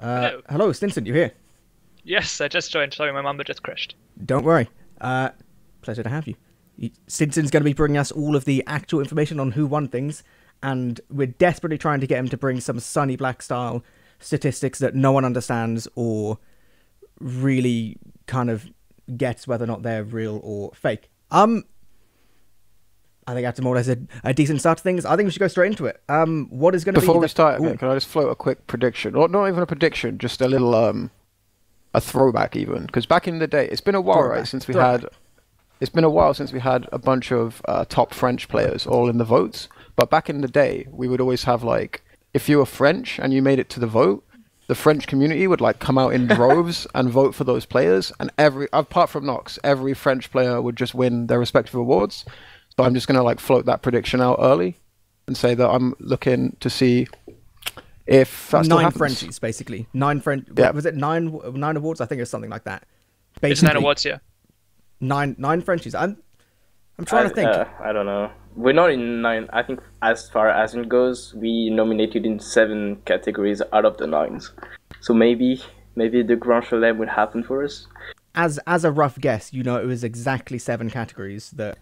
Hello. Hello, Stinson, you here? Yes, I just joined. Sorry, my mum just crashed. Don't worry. Pleasure to have you. Stinson's going to be bringing us all of the actual information on who won things, and we're desperately trying to get him to bring some Sunny Black style statistics that no one understands or really kind of gets whether or not they're real or fake. I think that's more or less a decent start to things. I think we should go straight into it. What is going to be Before we start, can I just float a quick prediction? Or not even a prediction, just a little a throwback even. Because back in the day, it's been a while, right, since we had. It's been a while since we had a bunch of top French players all in the votes. But back in the day, we would always have like, if you were French and you made it to the vote, the French community would like come out in droves and vote for those players. And apart from Nox, every French player would just win their respective awards. So I'm just gonna like float that prediction out early and say that I'm looking to see if that still nine happens. Frenchies, basically. Nine French. Yeah. Was it nine awards? I think it was something like that. It's Basically, 9 awards, yeah. nine Frenchies. I'm trying to think. I don't know. We're not in 9. I think as far as it goes, we nominated in 7 categories out of the 9s. So maybe the Grand Chelem will happen for us. As a rough guess, it was exactly 7 categories that.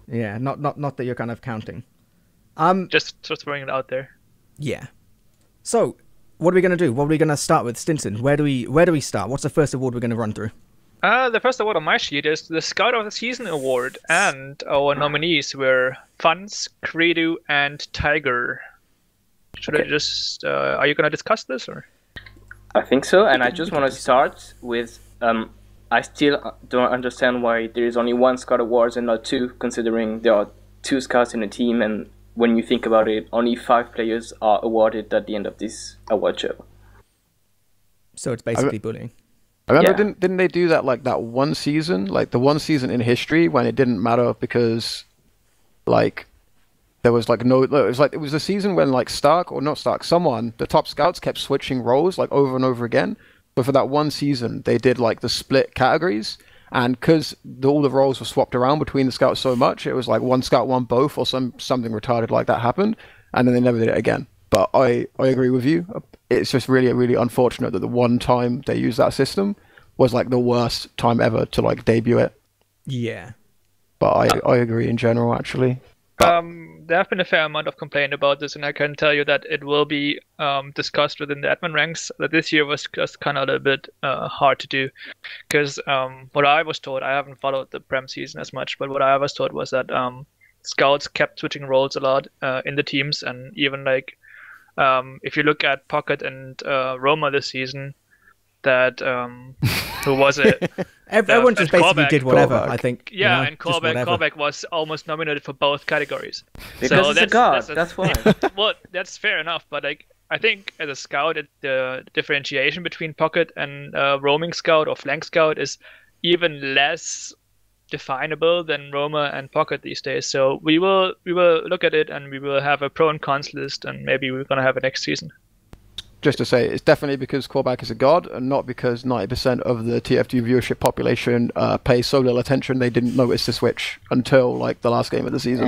Yeah, not that you're kind of counting. Just throwing it out there. Yeah. So, what are we going to do? What are we going to start with, Stinson? Where do we start? What's the first award we're going to run through? The first award on my sheet is the Scout of the Season award, and our nominees were Funds, Credo, and Tiger. Should I just? Are you going to discuss this or? I think so, and I just want to start with I still don't understand why there is only 1 Scout Awards and not 2, considering there are 2 scouts in a team, and when you think about it, only 5 players are awarded at the end of this award show. So it's basically bullying. I remember, Yeah. didn't they do that like that one season, like the one season in history when it didn't matter because, like, there was like no, it was a season when like Stark or not Stark, the top scouts kept switching roles like over and over again. But for that one season, they did like the split categories, and because all the roles were swapped around between the scouts so much, it was like one scout won both or something retarded like that happened, and then they never did it again. But I agree with you. It's just really unfortunate that the one time they used that system was like the worst time ever to like debut it. Yeah. But I agree in general actually. There have been a fair amount of complaint about this, and I can tell you that it will be discussed within the admin ranks. That this year was just kind of a little bit hard to do, because what I was told, I haven't followed the Prem season as much, but what I was told was that scouts kept switching roles a lot in the teams, and even like if you look at Pocket and Roma this season, that who was it? Everyone just basically Korbek. did whatever, Korbek. I think. Yeah, you know, and just whatever. Korbek was almost nominated for both categories. Because he's a god, that's why. Well, that's fair enough, but like I think as a scout, the differentiation between pocket and roaming scout or flank scout is even less definable than Roma and pocket these days. So we will look at it, and we will have a pro and cons list, and maybe we're gonna have it next season. Just to say, it's definitely because Korbak is a god, and not because 90% of the TF2 viewership population pay so little attention they didn't notice the switch until like the last game of the season.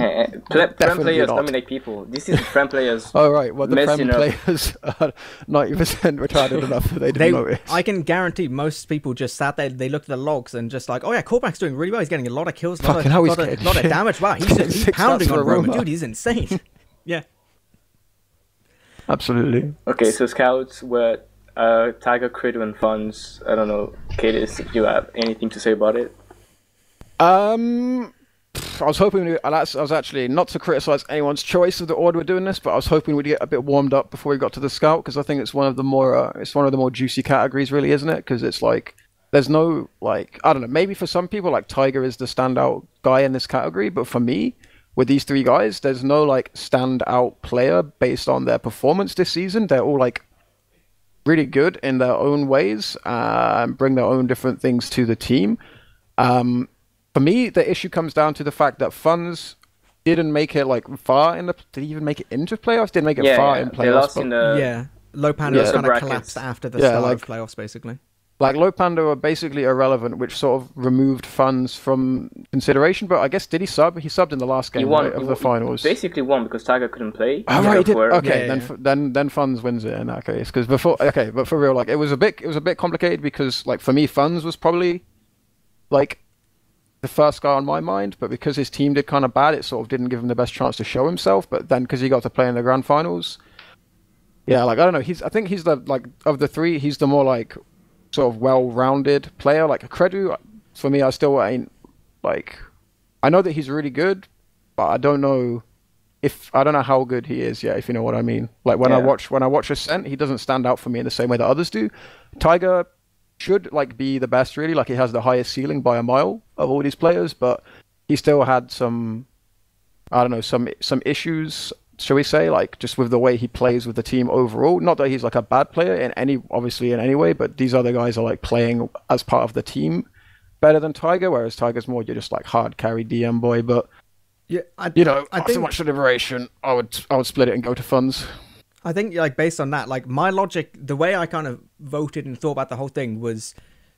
Prem Definitely players not. nominate people. This is Prem players. Oh right, well the Messing Prem up. players are 90% retarded enough that they didn't notice. I can guarantee most people just sat there, they looked at the logs and just like, oh yeah, Korbak's doing really well. He's getting a lot of kills, a lot Fucking hell, he's of getting lot of shit. damage. Wow, he's 6 pounding stats for on Roma. Roma. Dude, he's insane. Yeah. Absolutely. Okay, so scouts were Tiger, Credo, and Funds. I don't know, Cadis, if you have anything to say about it. I was hoping I was actually not to criticize anyone's choice of the order we're doing this, but I was hoping we'd get a bit warmed up before we got to the scout, because I think it's one of the more juicy categories, really, isn't it? Because it's like there's no like, I don't know, maybe for some people like Tiger is the standout guy in this category, but for me, with these 3 guys, there's no like standout player based on their performance this season. They're all like really good in their own ways and bring their own different things to the team. For me, the issue comes down to the fact that Funds didn't make it like far in the. Did he even make it into playoffs? Didn't make it far in They playoffs. lost but- in the Yeah. Low Yeah. panel kind of brackets. collapsed after the Yeah, start like- of playoffs, basically. like Low Panda were basically irrelevant, which sort of removed funds from consideration. But I guess did he sub? He subbed in the last game of the finals. Basically won because Tiger couldn't play. Oh right, he did. Okay, Yeah. then Funds wins it in that case. Because before, okay, but for real, like it was a bit complicated because like for me, Funds was probably like the first guy on my mind, but because his team did kind of bad, it sort of didn't give him the best chance to show himself. But then because he got to play in the grand finals, yeah, like I don't know, I think he's the like of the three, he's the more like sort of well-rounded player. Like Credu, for me, I still ain't like, I know that he's really good, but I don't know how good he is yet, if you know what I mean. Like when I watch Ascent, he doesn't stand out for me in the same way that others do. Tiger should like be the best, really. Like he has the highest ceiling by a mile of all these players, but he still had some, I don't know, some issues, shall we say, like just with the way he plays with the team overall. Not that he's like a bad player in any way, but these other guys are like playing as part of the team better than Tiger, whereas Tiger's more, you're just like hard carry DM boy. But Yeah, after much deliberation, I would split it and go to Funds. I think like based on that, like my logic, the way I kind of voted and thought about the whole thing was,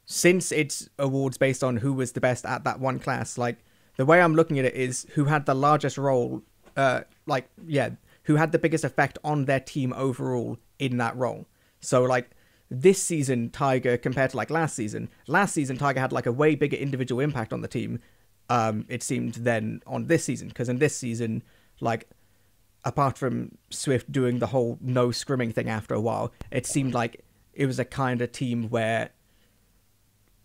since it's awards based on who was the best at that one class, like the way I'm looking at it is who had the largest role, who had the biggest effect on their team overall in that role. So like this season, Tiger compared to like last season Tiger had like a way bigger individual impact on the team. It seemed then on this season, because in this season, like apart from Swift doing the whole no scrimming thing after a while, it seemed like it was a kind of team where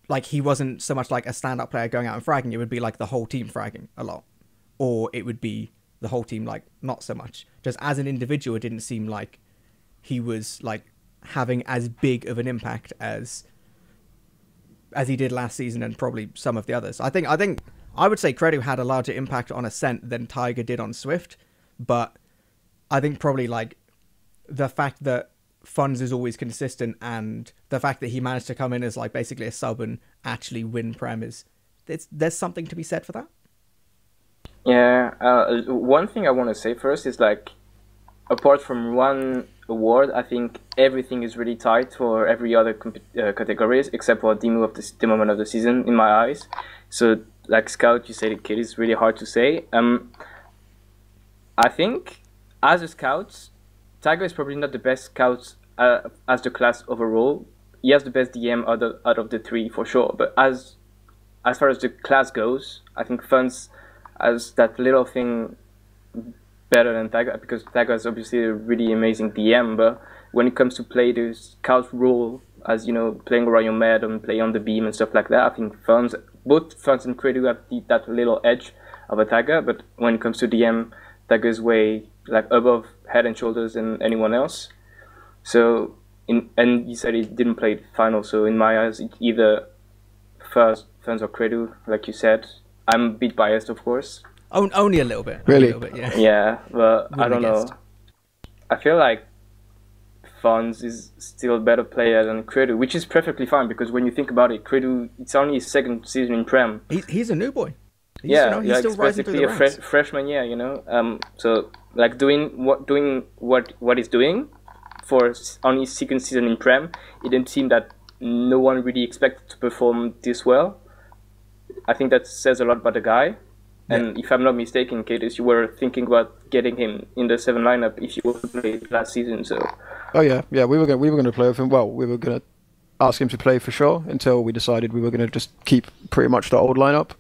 like he wasn't so much like a stand-up player going out and fragging. It would be like the whole team fragging a lot, or it would be the whole team like not so much. Just as an individual, it didn't seem like he was like having as big of an impact as he did last season and probably some of the others. I think I would say Credu had a larger impact on Ascent than Tiger did on Swift, but I think probably like the fact that Funds is always consistent and the fact that he managed to come in as like basically a sub and actually win Prem there's something to be said for that. Yeah, one thing I want to say first is like, apart from one award, I think everything is really tight for every other categories except for the moment of the season in my eyes. So like Scout, you said it, kid, is really hard to say. I think as a scout, Tiger is probably not the best scout as the class overall. He has the best DM out of the three for sure. But as far as the class goes, I think Funds has that little thing better than Tiger, because Tiger is obviously a really amazing DM. But when it comes to play the scout role, as you know, playing Royal Med and play on the beam and stuff like that, I think both Funds and Credu have that little edge of a Tiger. But when it comes to DM, Tiger is way like above head and shoulders than anyone else. So and you said he didn't play the final, so in my eyes, either first Funds or Credu, like you said. I'm a bit biased, of course. Only a little bit. Really? A little bit, yeah. Yeah, but I don't know. guessed. I feel like Funds is still a better player than Credu, which is perfectly fine, because when you think about it, Credu, it's only his second season in Prem. He's a new boy. He's He's still rising through basically the ranks. freshman year, you know. So like doing what he's doing for only his second season in Prem, it didn't seem that no one really expected to perform this well. I think that says a lot about the guy. And if I'm not mistaken, Cadis, you were thinking about getting him in the 7 lineup if you were to play last season. So. Oh yeah, we were going to play with him. Well, we were going to ask him to play for sure until we decided we were going to just keep pretty much the old lineup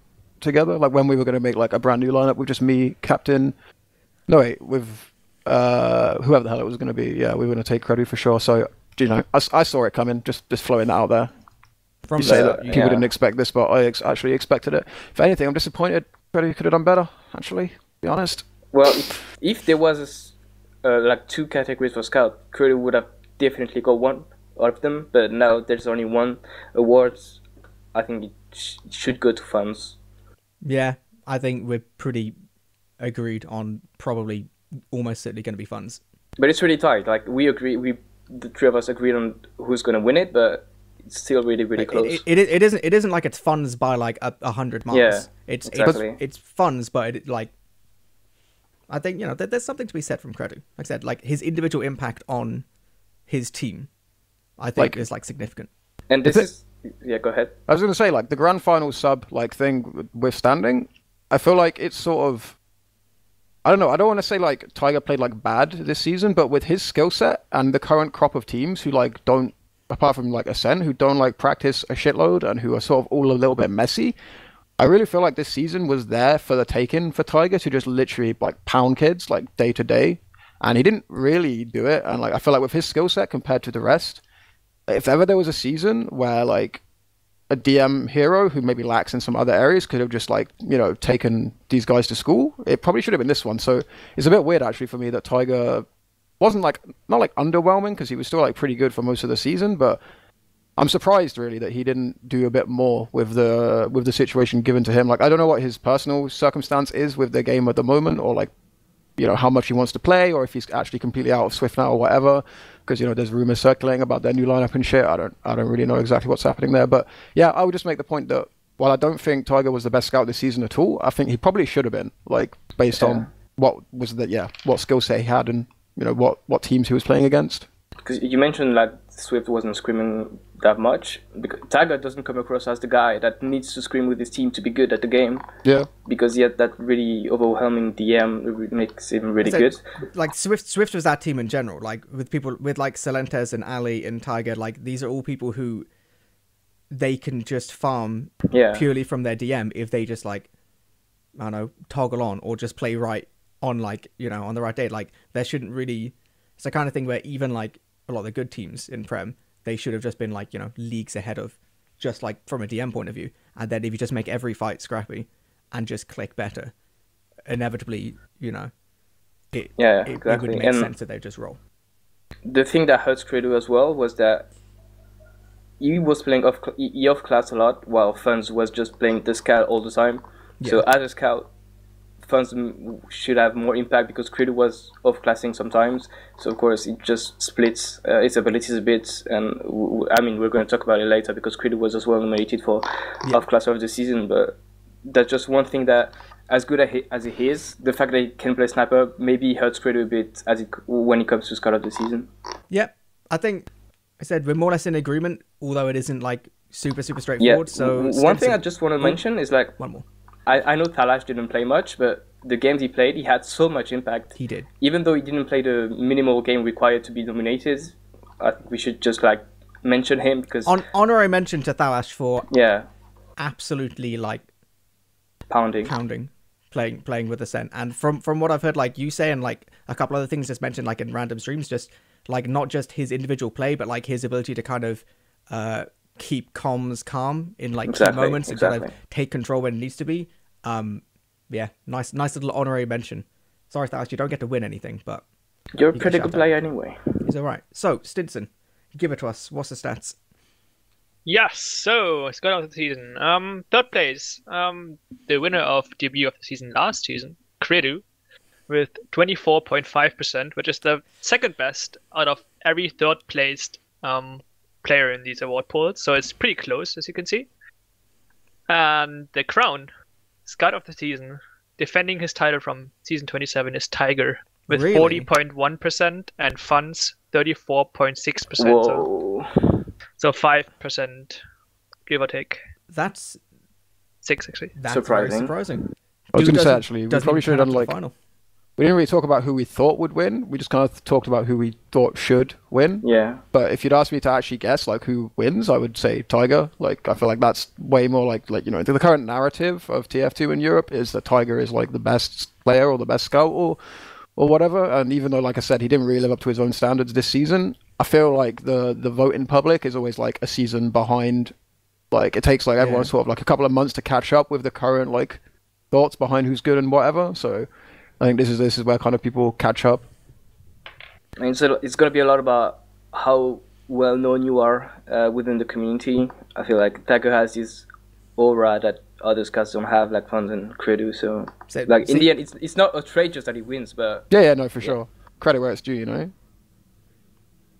together. Like when we were going to make like a brand new lineup with just me, captain. No wait, with whoever the hell it was going to be. Yeah, we were going to take Credu for sure. So you know, I saw it coming. Just throwing that out there. From You say that people didn't expect this, but I actually expected it. If anything, I'm disappointed. Credu could have done better, actually, to be honest. Well, if there was like 2 categories for Scout, Credu would have definitely got one of them, but now there's only one award. I think it should go to Funds. Yeah, I think we're pretty agreed on probably almost certainly going to be Funds. But it's really tight. Like the 3 of us agreed on who's going to win it, but it's still really, really close. It isn't like it's Funds by like 100 miles. Yeah, it's exactly. it's Funds, but I think, you know, there's something to be said from Credu. Like I said, like his individual impact on his team, I think is like significant. And this is yeah. Go ahead. I was going to say, like, the grand final sub like thing withstanding, I feel like it's sort of, I don't know. I don't want to say like Tiger played like bad this season, but with his skill set and the current crop of teams who like don't, apart from like Ascent, who don't like practice a shitload and who are sort of all a little bit messy, I really feel like this season was there for the taking for Tiger to just literally like pound kids like day to day, and he didn't really do it. And like I feel like with his skill set compared to the rest, if ever there was a season where like a DM hero who maybe lacks in some other areas could have just like, you know, taken these guys to school, it probably should have been this one. So it's a bit weird actually for me that Tiger wasn't like, not like underwhelming, because he was still like pretty good for most of the season, but I'm surprised really that he didn't do a bit more with the situation given to him. Like, I don't know what his personal circumstance is with the game at the moment, or like, you know, how much he wants to play, or if he's actually completely out of Swift now or whatever, because, you know, there's rumors circulating about their new lineup and shit. I don't really know exactly what's happening there, but yeah, I would just make the point that while I don't think Tiger was the best scout this season at all, I think he probably should have been, like, based on what skill set he had and, you know, what teams he was playing against. Because you mentioned like Swift wasn't screaming that much. Because Tiger doesn't come across as the guy that needs to scream with his team to be good at the game. Yeah. Because he had that really overwhelming DM makes him really good. Like Swift was that team in general. Like with people with like Celentes and Ali and Tiger, like these are all people who they can just farm purely from their DM if they just like, I don't know, toggle on or just play right on, like, you know, on the right day. Like there shouldn't really, it's the kind of thing where even like a lot of the good teams in Prem, they should have just been like, you know, leagues ahead of, just like from a DM point of view. And then if you just make every fight scrappy and just click better, inevitably, you know, it would make sense that they just roll. The thing that hurts Credo as well was that he was playing off class a lot, while Funds was just playing the scout all the time. Yeah. So as a scout, Funds should have more impact because Credo was off-classing sometimes. So of course it just splits its abilities a bit. And I mean, we're going to talk about it later because Credo was as well nominated for off-class of the season. But that's just one thing that, as good as he is, the fact that he can play sniper maybe hurts Credo a bit when it comes to scout of the season. Yeah, I think I said we're more or less in agreement, although it isn't like super straightforward. Yeah. So one thing I just want to mention is like one more. I know Thalash didn't play much, but the games he played, he had so much impact. He did. Even though he didn't play the minimal game required to be nominated, I think we should just like mention him because honorary mention to Thalash for absolutely like pounding playing with Ascent. And from what I've heard, like you say, and like a couple other things just mentioned like in random streams, just like not just his individual play, but like his ability to kind of keep comms calm in like key moments and kind of take control when it needs to be. Nice little honorary mention. Sorry, Thalash, you don't get to win anything, but you're a pretty good player anyway. He's all right. So Stinson, give it to us. What's the stats? Yes, so it's got out of the season. Third place, the winner of debut of the season last season, Credo, with 24.5%, which is the second best out of every third placed player in these award polls. So it's pretty close, as you can see. And the crown, Scout of the season, defending his title from season 27, is Tiger with 40.1% and Funds 34.6%. So 5%, give or take. That's 6 actually. That's surprising. Very surprising. I was going to say actually, we probably should have done like final. We didn't really talk about who we thought would win. We just kind of talked about who we thought should win. Yeah. But if you'd asked me to actually guess like who wins, I would say Tiger. Like I feel like that's way more like you know, the current narrative of TF2 in Europe is that Tiger is like the best player or the best scout or whatever. And even though, like I said, he didn't really live up to his own standards this season, I feel like the vote in public is always like a season behind. Like it takes like everyone sort of like a couple of months to catch up with the current like thoughts behind who's good and whatever. So I think this is where kind of people catch up. And so it's going to be a lot about how well known you are within the community. I feel like Tiger has this aura that other scouts don't have, like Funds and Credo. So like in the end, it's not outrageous that he wins, but no, for sure. Credit where it's due, you know.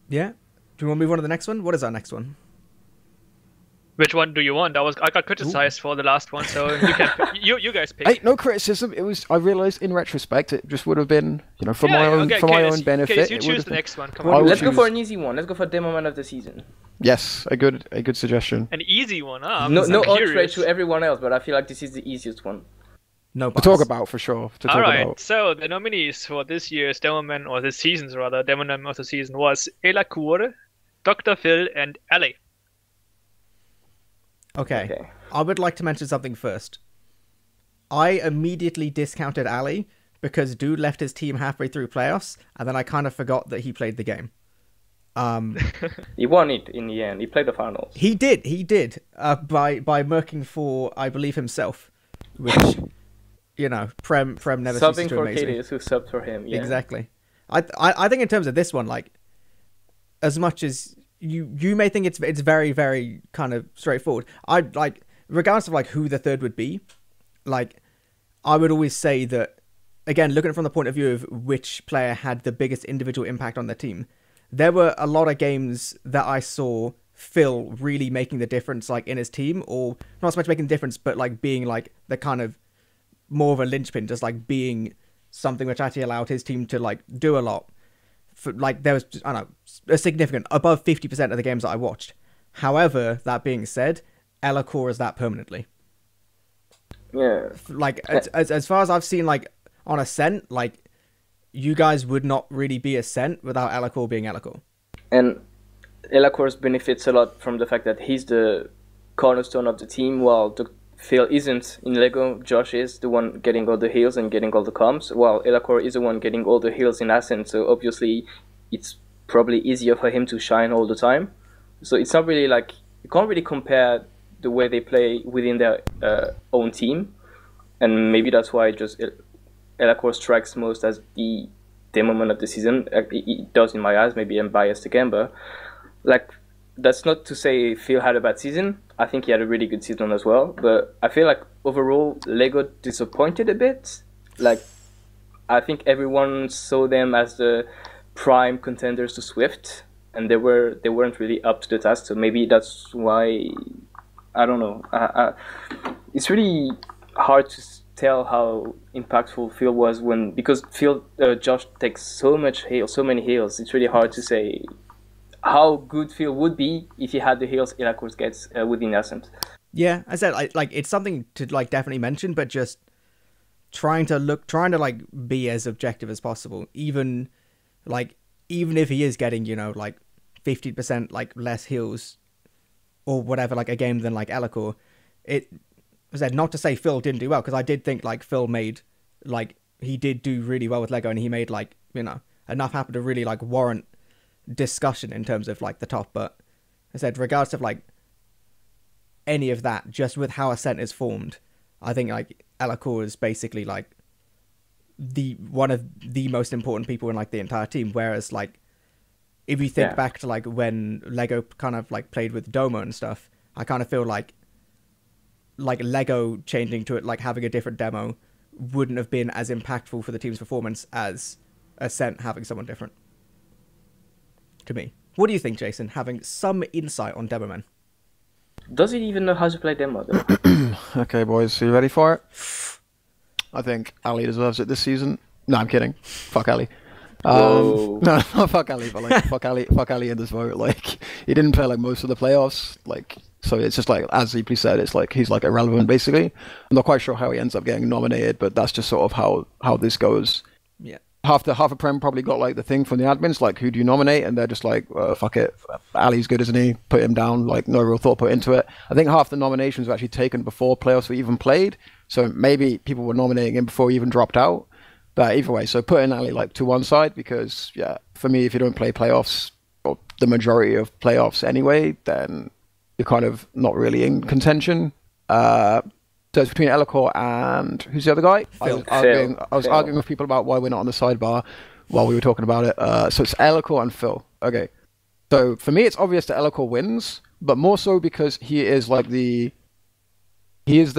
Yeah. Do you want to move on to the next one? What is our next one? Which one do you want? I got criticized for the last one, so you guys pick. Hey, no criticism. It was. I realised in retrospect, it just would have been, for my own benefit. You choose the next one. Come on. Let's go for an easy one. Let's go for Demo Man of the Season. Yes, a good suggestion. An easy one, huh? No outrage to everyone else, but I feel like this is the easiest one. No, to talk about for sure. All right. So the nominees for this year's Demoman, or this season's rather, Demoman of the Season was Elacour, Dr. Phil, and Ali. Okay. I would like to mention something first. I immediately discounted Ali because dude left his team halfway through playoffs, and then I kind of forgot that he played the game. He won it in the end. He played the finals. He did. By murking for, I believe, himself, which, Prem never ceases to amaze me. Subbing for KDS who subbed for him. Yeah. Exactly. I think in terms of this one, like, as much as you may think it's very, very kind of straightforward, regardless of like who the third would be, like, I would always say that, again, looking at it from the point of view of which player had the biggest individual impact on their team, there were a lot of games that I saw Phil really making the difference, like, in his team, or not so much making the difference, but like being like the kind of more of a linchpin, just like being something which actually allowed his team to like do a lot. Like, there was, I don't know, a significant, above 50% of the games that I watched. However, that being said, Elacour is that permanently. Yeah. Like, as far as I've seen, like, on Ascent, like, you guys would not really be Ascent without Elacour being Elacour. And Elacour benefits a lot from the fact that he's the cornerstone of the team, while Phil isn't in Lego. Josh is the one getting all the heals and getting all the comms, while Elacour is the one getting all the heals in Ascent, so obviously it's probably easier for him to shine all the time. So it's not really like, you can't really compare the way they play within their own team, and maybe that's why just Elacour strikes most as the Demoman of the season. It does in my eyes. Maybe I'm biased again, but like, that's not to say Phil had a bad season. I think he had a really good season as well. But I feel like overall, Lego disappointed a bit. Like, I think everyone saw them as the prime contenders to Swift, and they weren't really up to the task. So maybe that's why, I don't know. It's really hard to tell how impactful Phil was because Josh takes so many heals. It's really hard to say how good Phil would be if he had the heals Elacour gets within Ascent. Yeah, I said, like, it's something to like definitely mention, but just trying to like be as objective as possible. Even if he is getting, like 50% like less heals or whatever, like a game than like Elacour, it was said not to say Phil didn't do well, because I did think like Phil made, like, he did do really well with Lego, and he made like, enough happen to really like warrant discussion in terms of like the top. But I said, regardless of like any of that, just with how Ascent is formed, I think like Elacour is basically like one of the most important people in like the entire team. Whereas like, if you think back to like when Lego kind of like played with Domo and stuff, I kind of feel like Lego changing to it, like having a different demo, wouldn't have been as impactful for the team's performance as Ascent having someone different. To me. What do you think, Jason, having some insight on Demoman? Does he even know how to play demo, though? Okay, boys, are you ready for it? I think Ali deserves it this season. No, I'm kidding. Fuck Ali. No, not fuck Ali, but like, fuck Ali in this vote. Like, he didn't play like most of the playoffs. Like, so it's just like, as Zeeply said, it's like he's like irrelevant basically. I'm not quite sure how he ends up getting nominated, but that's just sort of how this goes. Yeah. Half a Prem probably got like the thing from the admins, like, who do you nominate? And they're just like, fuck it, Ali's good, isn't he? Put him down, like, no real thought put into it. I think half the nominations were actually taken before playoffs were even played, so maybe people were nominating him before he even dropped out. But either way, so putting Ali like to one side, because yeah, for me, if you don't play playoffs, or the majority of playoffs anyway, then you're kind of not really in contention. So it's between Elacour and who's the other guy? I was arguing with people about why we're not on the sidebar while we were talking about it. So it's Elacour and Phil. Okay. So for me, it's obvious that Elacour wins, but more so because he is the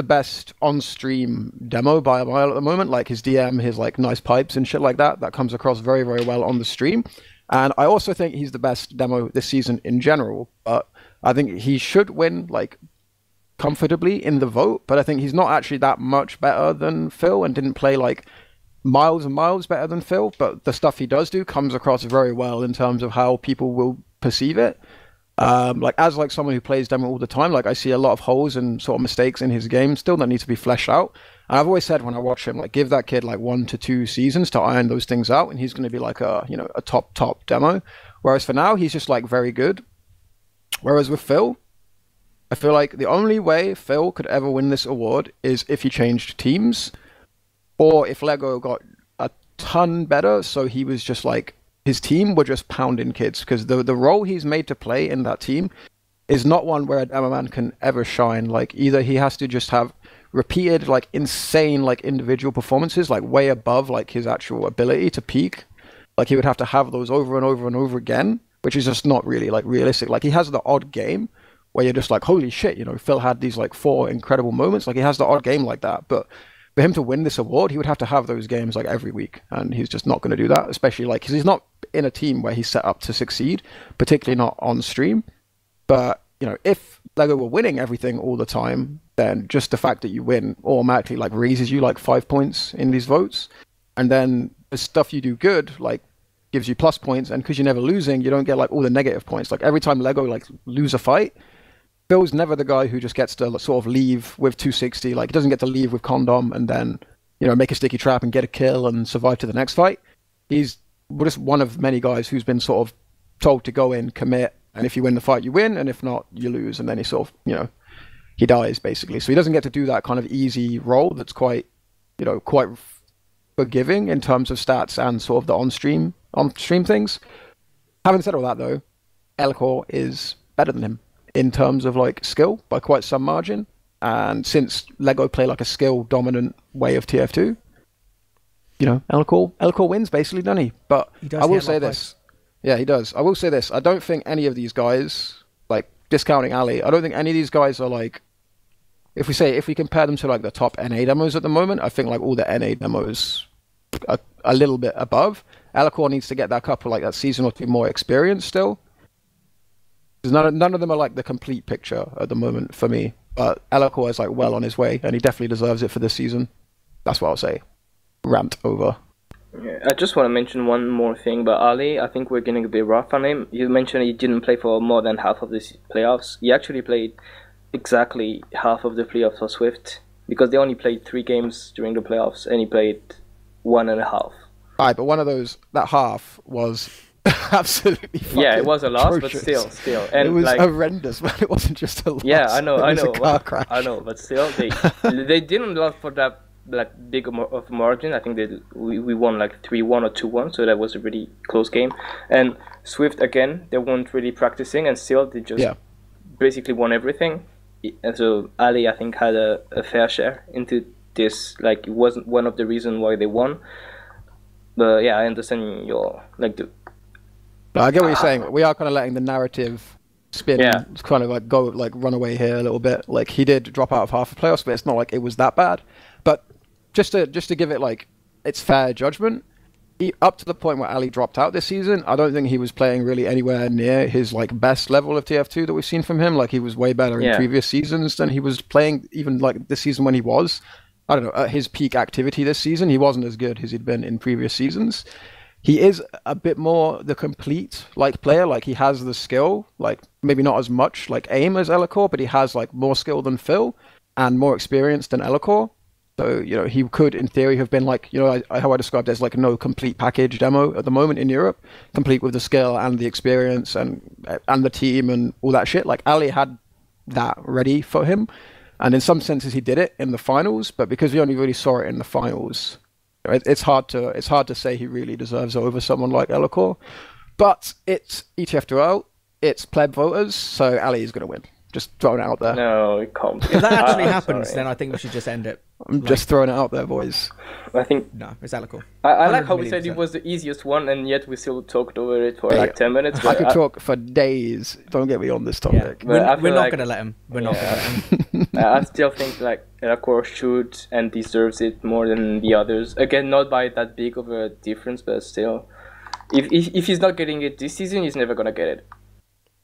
best on-stream demo by a mile at the moment. Like his DM, his like nice pipes and shit like that comes across very, very well on the stream. And I also think he's the best demo this season in general. But I think he should win like comfortably in the vote, but I think he's not actually that much better than Phil and didn't play like miles and miles better than Phil, but the stuff he does do comes across very well in terms of how people will perceive it. Like as like someone who plays demo all the time, like I see a lot of holes and sort of mistakes in his game still that need to be fleshed out. And I've always said when I watch him, like give that kid like 1 to 2 seasons to iron those things out, and he's going to be like a a top demo. Whereas for now, he's just like very good. Whereas with Phil, I feel like the only way Phil could ever win this award is if he changed teams, or if Lego got a ton better, so he was just like, his team were just pounding kids, because the role he's made to play in that team is not one where a man can ever shine. Like either he has to just have repeated like insane like individual performances, like way above like his actual ability to peak. Like he would have to have those over and over and over again, which is just not really like realistic. Like he has the odd game where you're just like, holy shit, Phil had these like 4 incredible moments. Like he has the odd game like that, but for him to win this award, he would have to have those games like every week, and he's just not going to do that, especially like because he's not in a team where he's set up to succeed, particularly not on stream. But if Lego were winning everything all the time, then just the fact that you win automatically like raises you like 5 points in these votes, and then the stuff you do good like gives you plus points, and because you're never losing, you don't get like all the negative points. Like every time Lego like lose a fight, Phil's never the guy who just gets to sort of leave with 260. Like, he doesn't get to leave with condom and then, make a sticky trap and get a kill and survive to the next fight. He's just one of many guys who's been sort of told to go in, commit, and if you win the fight, you win, and if not, you lose. And then he sort of, he dies basically. So he doesn't get to do that kind of easy role that's quite forgiving in terms of stats and sort of the on-stream things. Having said all that, though, Elcor is better than him in terms of like skill by quite some margin, and since Lego play like a skill dominant way of TF2, Elcor wins basically, doesn't he? But I will say this, yeah, he does. I will say this: I don't think any of these guys, like discounting Ali, I don't think any of these guys are like, if we compare them to like the top NA demos at the moment, I think like all the NA demos are a little bit above. Elcor needs to get that couple like that season or 2 more experience still. None of them are like the complete picture at the moment for me, but Elcor is like well on his way, and he definitely deserves it for this season. That's what I'll say. Rant over. Yeah, I just want to mention one more thing about Ali. I think we're getting a bit rough on him. You mentioned he didn't play for more than half of this playoffs. He actually played exactly half of the playoffs for Swift, because they only played 3 games during the playoffs, and he played 1.5. Alright, but one of those, that half was absolutely fucking it was a loss, atrocious. But still, and it was like, horrendous, man. It wasn't just a loss. Yeah, I know, it was a car crash. I know, but still, they didn't lose for that like big of margin. I think we won like 3-1 or 2-1, so that was a really close game. And Swift again, they weren't really practicing, and still they just basically won everything. And so Ali, I think, had a fair share into this. Like, it wasn't one of the reasons why they won. But yeah, I understand your like the. I get what you're saying. We are kind of letting the narrative spin, kind of like go like run away here a little bit. Like he did drop out of half the playoffs, but it's not like it was that bad. But just to give it like its fair judgment, up to the point where Ali dropped out this season, I don't think he was playing really anywhere near his like best level of TF2 that we've seen from him. Like he was way better in previous seasons than he was playing even like this season when he was. I don't know, at his peak activity this season, he wasn't as good as he'd been in previous seasons. He is a bit more the complete like player. Like he has the skill, like maybe not as much like aim as Elcor, but he has like more skill than Phil and more experience than Elcor. So, he could in theory have been like, how I described it as like no complete package demo at the moment in Europe, complete with the skill and the experience and the team and all that shit. Like Ali had that ready for him. And in some senses he did it in the finals, but because we only really saw it in the finals, it's hard to say he really deserves it over someone like Elcor. But it's ETF Duel, it's pleb voters, so Ali is going to win. Just throwing it out there. No, it can't. If that actually happens, then I think we should just end it. I'm just throwing it out there, boys. I think no, it's Elcor. I like how we said it was the easiest one, and yet we still talked over it for like 10 minutes. I could talk for days. Don't get me on this topic. Yeah. We're not going to let him. We're not going to let him. I still think like Elcor should and deserves it more than the others. Again, not by that big of a difference, but still, if he's not getting it this season, he's never gonna get it.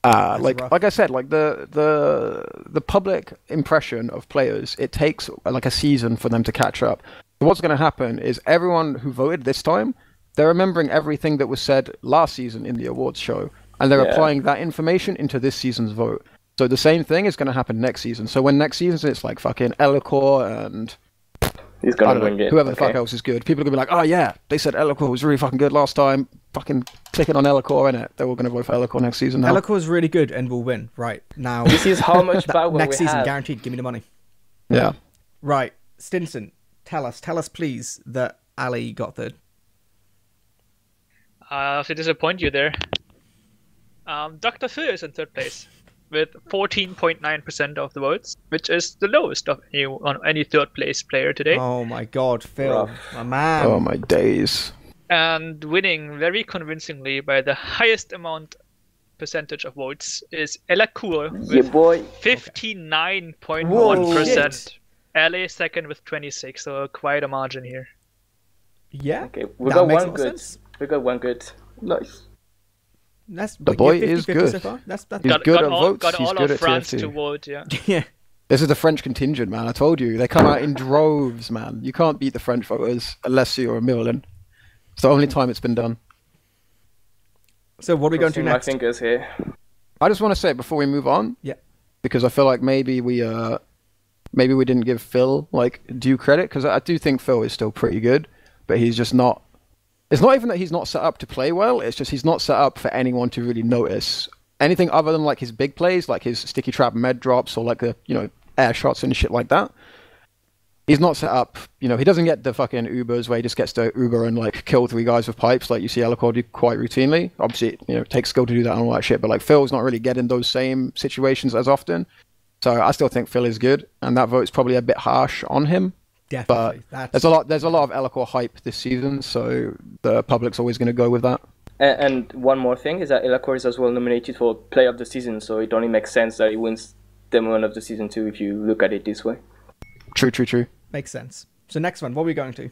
Like I said, like the public impression of players, it takes like a season for them to catch up. So what's going to happen is everyone who voted this time, they're remembering everything that was said last season in the awards show, and they're applying that information into this season's vote. So the same thing is going to happen next season. So when next season it's like fucking Eloquor and He's gonna win it. whoever the fuck else is good, people are gonna be like, oh yeah, they said Eloquor was really fucking good last time. Fucking clicking on Eloquor, innit? They're all gonna vote for Eloquor next season now. Eloquor is really good and will win. Right now, This is how much power next we season have. guaranteed. Give me the money. Yeah. Right, Stinson, tell us please that Ali got third. I have to disappoint you there. Dr. Phil is in third place with 14.9% of the votes, which is the lowest of any third place player today. Oh my God, Phil, Rough. my man. Oh my days. And winning very convincingly by the highest percentage of votes is Elacour Yeah, with boy. 59.1%. Ali second with 26, so quite a margin here. Yeah. Okay, we That got makes a one lot of good. sense. We got one good. Nice. That's The boy yeah, is 50-50 good. So far. That's He's good at votes, Got he's all good of at France TFT. to vote, yeah. yeah. This is the French contingent, man. I told you. They come out in droves, man. You can't beat the French voters unless you're a Merlin. It's the only time it's been done. So what are we going to Crossing my next? fingers here. I just want to say before we move on, Yeah. because I feel like maybe we didn't give Phil like due credit, because I do think Phil is still pretty good, but he's just not. It's not even that he's not set up to play well. It's just he's not set up for anyone to really notice anything other than like his big plays, like his sticky trap med drops or like the air shots and shit like that. He's not set up. He doesn't get the fucking Ubers where he just gets to Uber and like kill 3 guys with pipes like you see Eloquor do quite routinely. Obviously, it takes skill to do that and all that shit, but like Phil's not really getting those same situations as often. So I still think Phil is good, and that vote's probably a bit harsh on him. Definitely. But there's a lot of Eloquor hype this season, so the public's always going to go with that. And one more thing is that Elacour is as well nominated for Player of the Season, so it only makes sense that he wins Demon of the Season too if you look at it this way. True. Makes sense. So next one, what are we going to?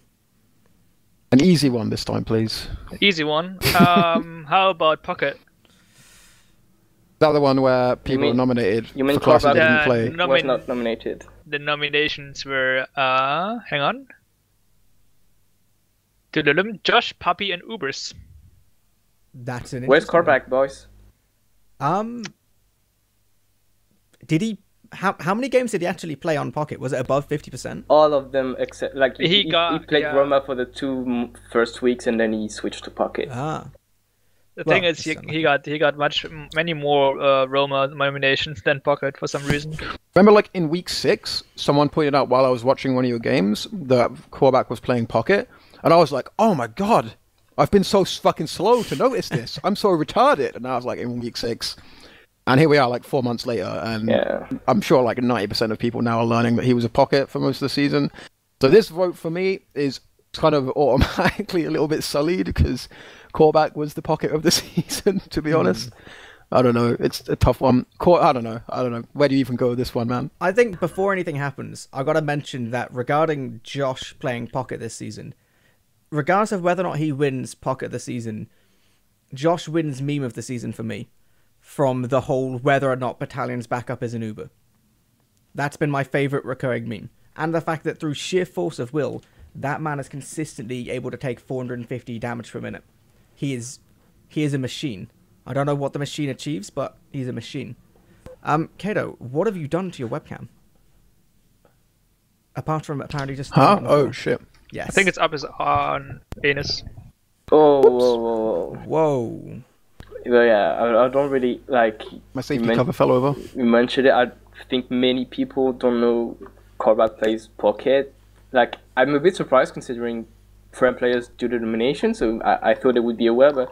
An easy one this time, please. Easy one. How about Pocket? Is that the one where people mean- are nominated you mean for classes Korvac? they didn't Yeah, play? no. Was not nominated. The nominations were, hang on. Josh, Puppy, and Ubers. That's an Where's interesting one. Korvac, boys? Did he? How many games did he actually play on Pocket? Was it above 50%? All of them except he played yeah. Roma for the 2 first weeks and then he switched to Pocket. Ah. The Well, thing is, he it's got many more Roma nominations than Pocket for some reason. Remember, like in week 6, someone pointed out while I was watching one of your games that Korvac was playing Pocket, and I was like, "Oh my god, I've been so fucking slow to notice this. I'm so retarded." And I was like, in week 6, and here we are, like 4 months later, and Yeah. I'm sure like 90% of people now are learning that he was a Pocket for most of the season. So this vote for me is kind of automatically a little bit sullied because Korvac was the Pocket of the season. To be honest, I don't know. It's a tough one. I don't know. Where do you even go with this one, man? I think before anything happens, I've got to mention that regarding Josh playing Pocket this season, regardless of whether or not he wins Pocket this season, Josh wins meme of the season for me from the whole whether or not Battalion's backup is an Uber. That's been my favourite recurring meme. And the fact that through sheer force of will, that man is consistently able to take 450 damage per minute. He is a machine. I don't know what the machine achieves, but he's a machine. Kato, what have you done to your webcam? Apart from apparently just... Huh? Oh shit. Yes. I think it's up on anus. Oh, whoa. Whoa. Well, yeah, I don't really like. My safety you cover fell over. You mentioned it. I think many people don't know Korvac plays Pocket. Like, I'm a bit surprised considering foreign players do the nomination, so I thought they would be aware, but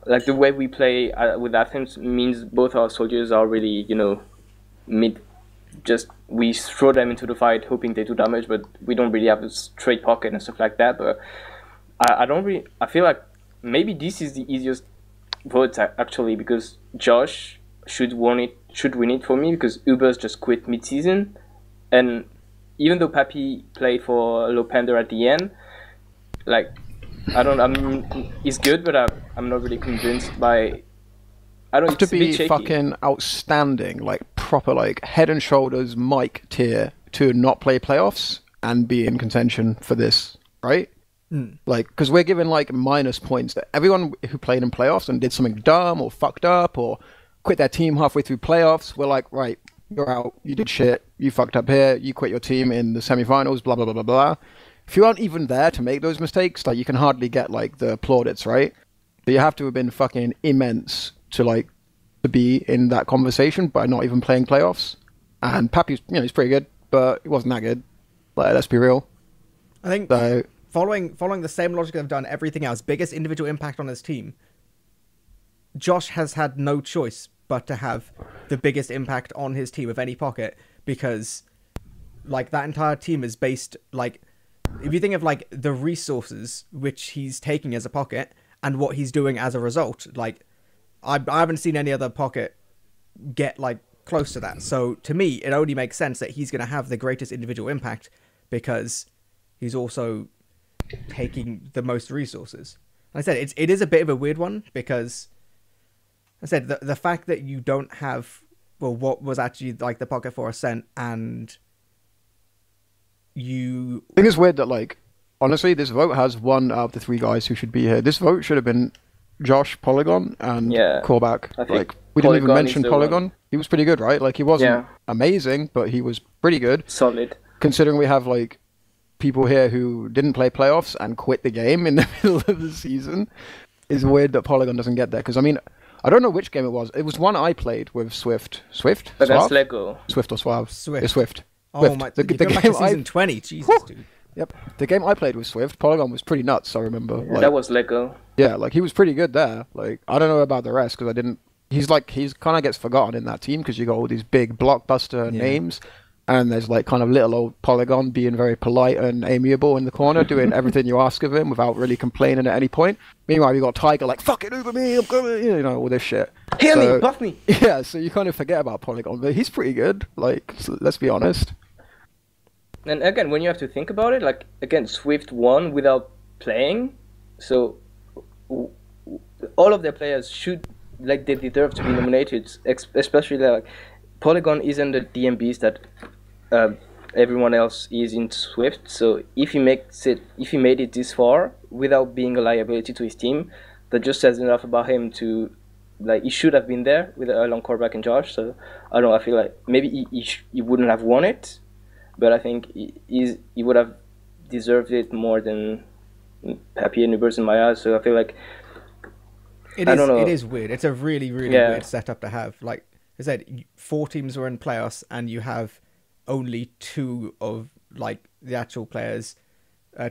like the way we play with Athens means both our soldiers are really, we throw them into the fight hoping they do damage, but we don't really have a straight pocket and stuff like that. But I feel like maybe this is the easiest vote actually, because Josh should win it for me, because Ubers just quit mid-season, and even though Papi played for Lopender at the end, like, he's good, but I'm not really convinced by I don't. have to It's a bit be shaky. fucking outstanding, like proper, like head and shoulders Mike tier to not play playoffs and be in contention for this, right? Like, because we're giving like minus points to everyone who played in playoffs and did something dumb or fucked up or quit their team halfway through playoffs. We're like, right, you're out. You did shit. You fucked up here. You quit your team in the semifinals. Blah blah blah blah blah. If you aren't even there to make those mistakes, like you can hardly get like the plaudits, right? So you have to have been fucking immense to like to be in that conversation by not even playing playoffs. And Pappy's, he's pretty good, but he wasn't that good. Like, let's be real. I think So following the same logic they've done everything else, biggest individual impact on his team, Josh has had no choice but to have the biggest impact on his team of any pocket, because like that entire team is based, like, if you think of like the resources which he's taking as a pocket and what he's doing as a result, like I haven't seen any other pocket get like close to that. So to me, it only makes sense that he's going to have the greatest individual impact because he's also taking the most resources. Like I said, it is a bit of a weird one because I said the fact that you don't have, well, what was actually like the pocket for Ascent, and you... I think it's weird that, like, honestly, this vote has one out of the three guys who should be here. This vote should have been Josh, Polygon, and Korvac. I think Like, we didn't even Polygon mention is the Polygon. one. He was pretty good, right? Like, he wasn't amazing, but he was pretty good. Solid. Considering we have, like, people here who didn't play playoffs and quit the game in the middle of the season, it's weird that Polygon doesn't get there. Because, I mean, I don't know which game it was. It was one I played with Swift. Swift? Against Suave? Lego. Swift or Suave? Swift. It's Swift. Oh Swift. my... The you go back to season 20. Jesus, dude. Yep. The game I played with Swift, Polygon was pretty nuts, I remember. Like, That was Lego. yeah, like he was pretty good there. Like, I don't know about the rest because I didn't. He's kind of gets forgotten in that team because you got all these big blockbuster names, and there's like kind of little old Polygon being very polite and amiable in the corner, doing everything you ask of him without really complaining at any point. Meanwhile, you got Tiger like, "Fuck it, Uber me, I'm coming," all this shit. Heal me, buff me. Yeah, so you kind of forget about Polygon, but he's pretty good. Like, let's be honest. And again, when you have to think about it, like, again, Swift won without playing, so all of their players should, like, they deserve to be nominated, especially, like, Polygon isn't the DMBs that everyone else is in Swift, so if he made it this far without being a liability to his team, that just says enough about him to, like, he should have been there with along Korvac and Josh, so, I don't know, I feel like maybe he wouldn't have won it, but I think he would have deserved it more than Pappy and Ubers in my eyes. So I feel like I don't know. It is weird. It's a really, really weird setup to have. Like I said, 4 teams were in playoffs, and you have only 2 of like the actual players,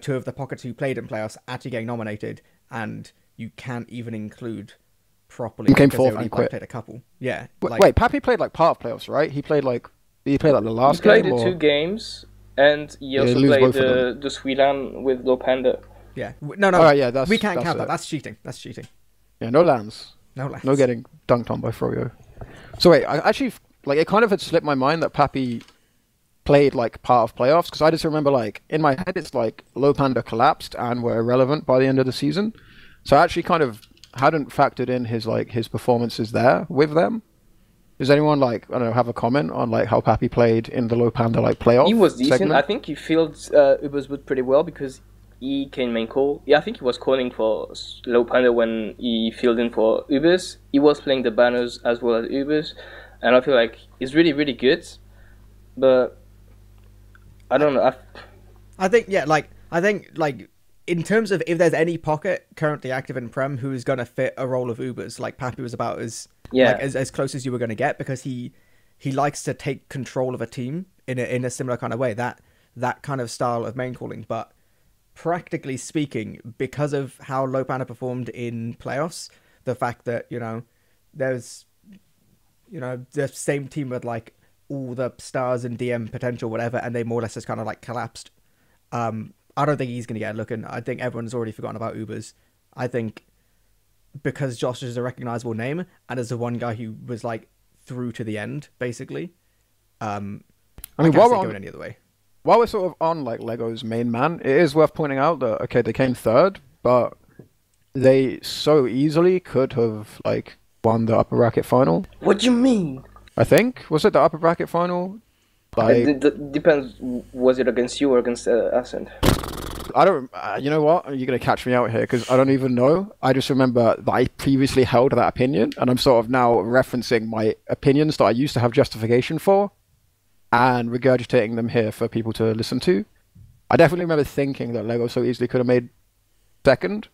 2 of the pockets who played in playoffs actually getting nominated, and you can't even include properly He came because they fourth only and quit. played a couple. Yeah. Wait, Pappy played like part of playoffs, right? He played like the last he played game. the Or... 2 games, and he also lose played both of the Sweelan with Low Panda. Yeah. No. Oh, yeah, we can't that's count that. it. That's cheating. That's cheating. Yeah, no lands. No lands. No getting dunked on by Froyo. So wait, I actually, like, it kind of had slipped my mind that Pappy played, like, part of playoffs, because I just remember, like, in my head, it's like Low Panda collapsed and were irrelevant by the end of the season. So I actually kind of hadn't factored in his performances there with them. Does anyone, like, I don't know, have a comment on, like, how Pappy played in the Low Panda, like, playoff He was decent. segment? I think he filled Uberswood pretty well because he came main call. Yeah, I think he was calling for Low Panda when he filled in for Ubers. He was playing the banners as well as Ubers, and I feel like he's really, really good. But I don't know. I think in terms of if there's any pocket currently active in Prem who is going to fit a role of Ubers, like Pappy was about as close as you were going to get, because he likes to take control of a team in a similar kind of way, that kind of style of main calling. But practically speaking, because of how Low Panda performed in playoffs, the fact that there's the same team with like all the stars and DM potential, whatever, and they more or less just kind of like collapsed. I don't think he's going to get a look in. I think everyone's already forgotten about Ubers. I think because Josh is a recognizable name and is the one guy who was like through to the end, basically. I mean, while we're going any other way. While we're sort of on like Lego's main man, it is worth pointing out that okay, they came third, but they so easily could have like won the upper bracket final. What do you mean? I think was it the upper bracket final? Like, It depends. Was it against you or against Ascent? I don't. You know what? You're gonna catch me out here because I don't even know. I just remember that I previously held that opinion, and I'm sort of now referencing my opinions that I used to have justification for, and regurgitating them here for people to listen to. I definitely remember thinking that Lego so easily could have made second.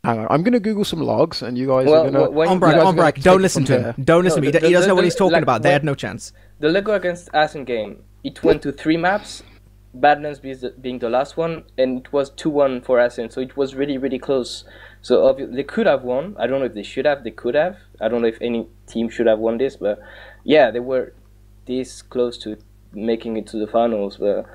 Hang on, I'm gonna Google some logs, and you guys are gonna. Ombrag, don't listen to him. Don't listen to me. He doesn't know what he's talking about. They had no chance. The Lego against Ascent game, it went to 3 maps, Badlands being the last one, and it was 2-1 for Ascent, so it was really, really close. So they could have won. I don't know if they should have, they could have. I don't know if any team should have won this, but yeah, they were this close to making it to the finals. But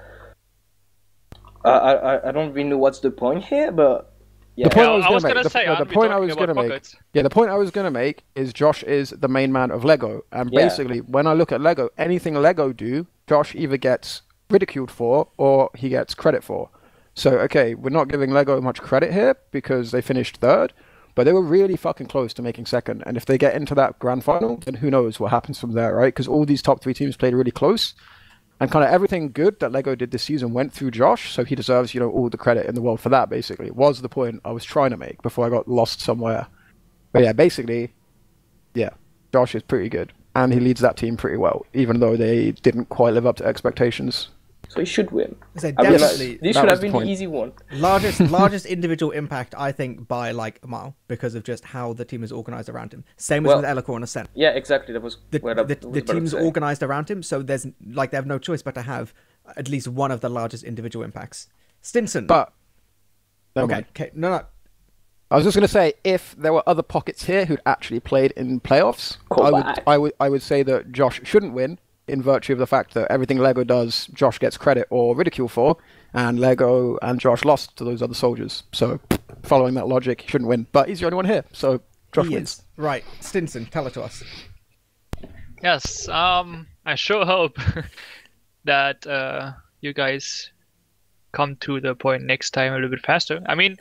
I don't really know what's the point here, but yeah. The point I was gonna gonna say, the point I was gonna make. Yeah, the point I was gonna make is Josh is the main man of Lego, and basically, when I look at Lego, anything Lego do, Josh either gets ridiculed for or he gets credit for. So okay, we're not giving Lego much credit here because they finished third, but they were really fucking close to making second. And if they get into that grand final, then who knows what happens from there, right? Because all these top 3 teams played really close. And kind of everything good that Lego did this season went through Josh, so he deserves, all the credit in the world for that, basically. It was the point I was trying to make before I got lost somewhere. But yeah, basically, yeah, Josh is pretty good. And he leads that team pretty well, even though they didn't quite live up to expectations. So he should win. Definitely, this should have been the easy one. Largest individual impact, I think, by like a mile because of just how the team is organized around him. Same as with Elacore and Ascent. Yeah, exactly. That was the team's organized around him, so they have no choice but to have at least one of the largest individual impacts. Stinson. But okay, no. I was just going to say, if there were other pockets here who'd actually played in playoffs, I would say that Josh shouldn't win, in virtue of the fact that everything Lego does, Josh gets credit or ridicule for, and Lego and Josh lost to those other soldiers. So, following that logic, he shouldn't win. But he's the only one here, so Josh wins. Right, Stinson, tell it to us. Yes, I sure hope that you guys come to the point next time a little bit faster. I mean,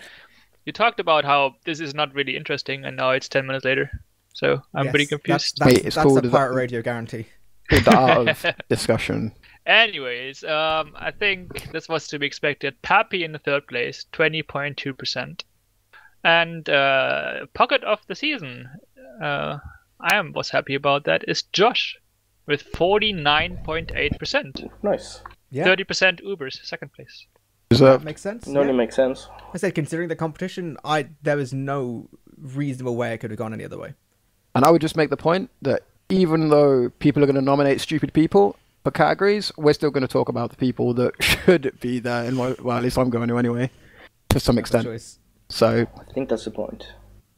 you talked about how this is not really interesting, and now it's 10 minutes later. So I'm pretty confused. That's the Pirate Radio guarantee. The art of discussion. Anyways, I think this was to be expected. Pappy in the 3rd place, 20.2%. And pocket of the season, was happy about that, is Josh with 49.8%. Nice. Yeah. 30% Ubers, 2nd place. That makes sense. No, it makes sense. I said, considering the competition, there was no reasonable way it could have gone any other way. And I would just make the point that even though people are going to nominate stupid people for categories, we're still going to talk about the people that should be there. Well, at least I'm going to anyway, to some extent. So I think that's the point.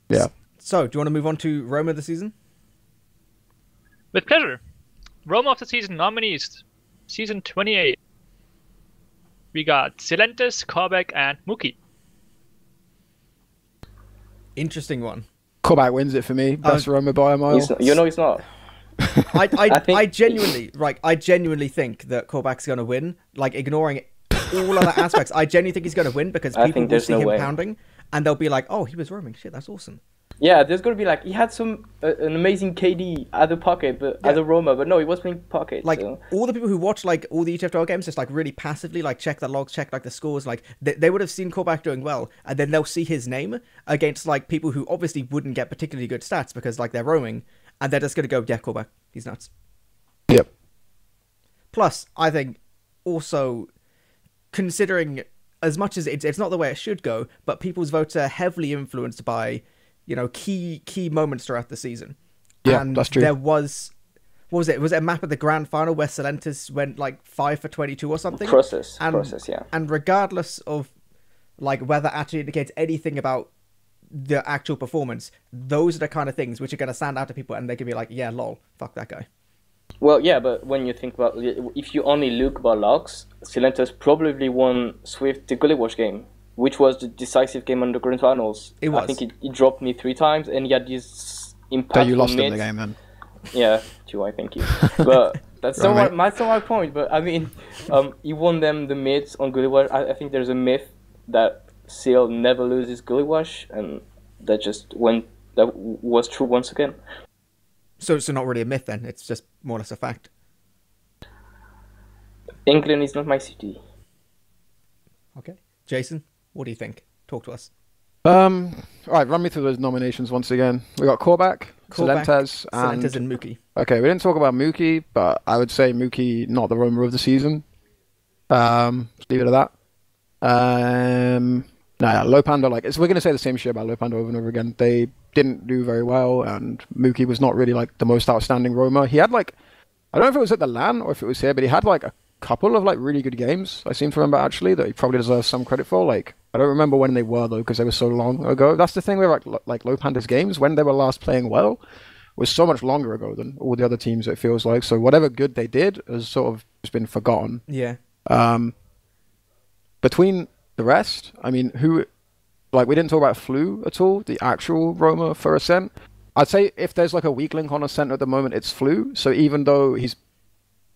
Yeah. So, do you want to move on to Roma of the season? With pleasure. Roma of the season nominees, season 28. We got Silentis, Korbek, and Muki. Interesting one. Korbek wins it for me. Best Roma by a mile. He's not. I genuinely think that Korbek's going to win. Like, ignoring all other aspects, I genuinely think he's going to win because people will see him pounding, and they'll be like, "Oh, he was roaming. Shit, that's awesome." Yeah, there's going to be like, he had an amazing KD at the pocket, but as a Roma, but no, he was playing pocket. Like, all the people who watch, like, all the ETFL games, just, like, really passively, like, check the logs, check, like, the scores, like, they would have seen Korbek doing well, and then they'll see his name against, like, people who obviously wouldn't get particularly good stats because, like, they're roaming, and they're just going to go, yeah, Korbek, he's nuts. Yep. Plus, I think, also, considering, as much as it's not the way it should go, but people's votes are heavily influenced by key moments throughout the season. Yeah, and that's true. There was, what was it? Was it a map at the grand final where Silentis went like 5 for 22 or something? Process, yeah. And regardless of like whether actually indicates anything about the actual performance, those are the kind of things which are going to stand out to people, and they can be like, yeah, lol, fuck that guy. Well, yeah, but when you think about, if you only look about logs, Silentis probably won Swift the Gully Wash game, which was the decisive game on the grand finals. It was. I think he dropped me 3 times, and he had this impact. So you lost in the game then. Yeah, 2, I think. But that's not my point. But I mean, he won them the mids on Gully Wash. I think there's a myth that Seal never loses Gully Wash, and that just went was true once again. So it's not really a myth then. It's just more or less a fact. England is not my city. Okay. Jason, what do you think? Talk to us. All right, run me through those nominations once again. We got Korbach, Celentes, and Mookie. Okay, we didn't talk about Mookie, but I would say Mookie not the Roma of the season. Leave it at that. Lopanda, we're going to say the same shit about Lopanda over and over again. They didn't do very well, and Mookie was not really like the most outstanding Roma. He had I don't know if it was at the LAN or if it was here, but he had a couple of really good games. I seem to remember actually that he probably deserves some credit for. I don't remember when they were though, because they were so long ago. That's the thing with Lopanda's games, when they were last playing well, was so much longer ago than all the other teams. It feels like, so whatever good they did has sort of just been forgotten. Yeah. Between the rest, I mean, we didn't talk about Flu at all, the actual Roma for Ascent. I'd say if there's a weak link on Ascent at the moment, it's Flu. So even though he's,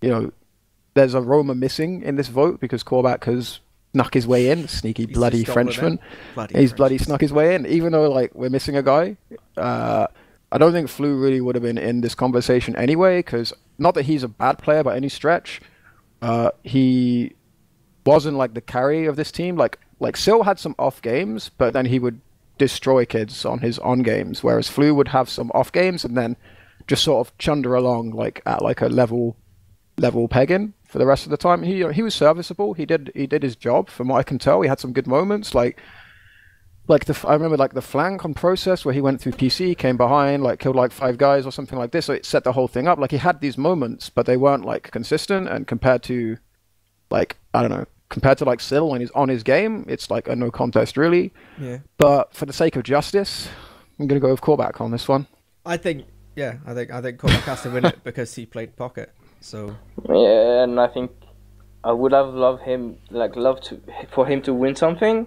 there's a Roma missing in this vote because Korbach has snuck his way in, sneaky bloody Frenchman. He's bloody snuck his way in. Even though we're missing a guy, I don't think Flu really would have been in this conversation anyway. Because not that he's a bad player by any stretch, he wasn't the carry of this team. Sil had some off games, but then he would destroy kids on his on games, whereas Flu would have some off games and then just sort of chunder along at a level pegging for the rest of the time. He was serviceable. He did his job from what I can tell. He had some good moments. I remember the flank on Process where he went through PC, came behind, killed 5 guys or something like this. So it set the whole thing up. He had these moments, but they weren't consistent. And compared to Sil when he's on his game, it's a no contest really. Yeah. But for the sake of justice, I'm gonna go with Korbach on this one. I think Korbach has to win it because he played pocket. So yeah, and I think I would have loved for him to win something,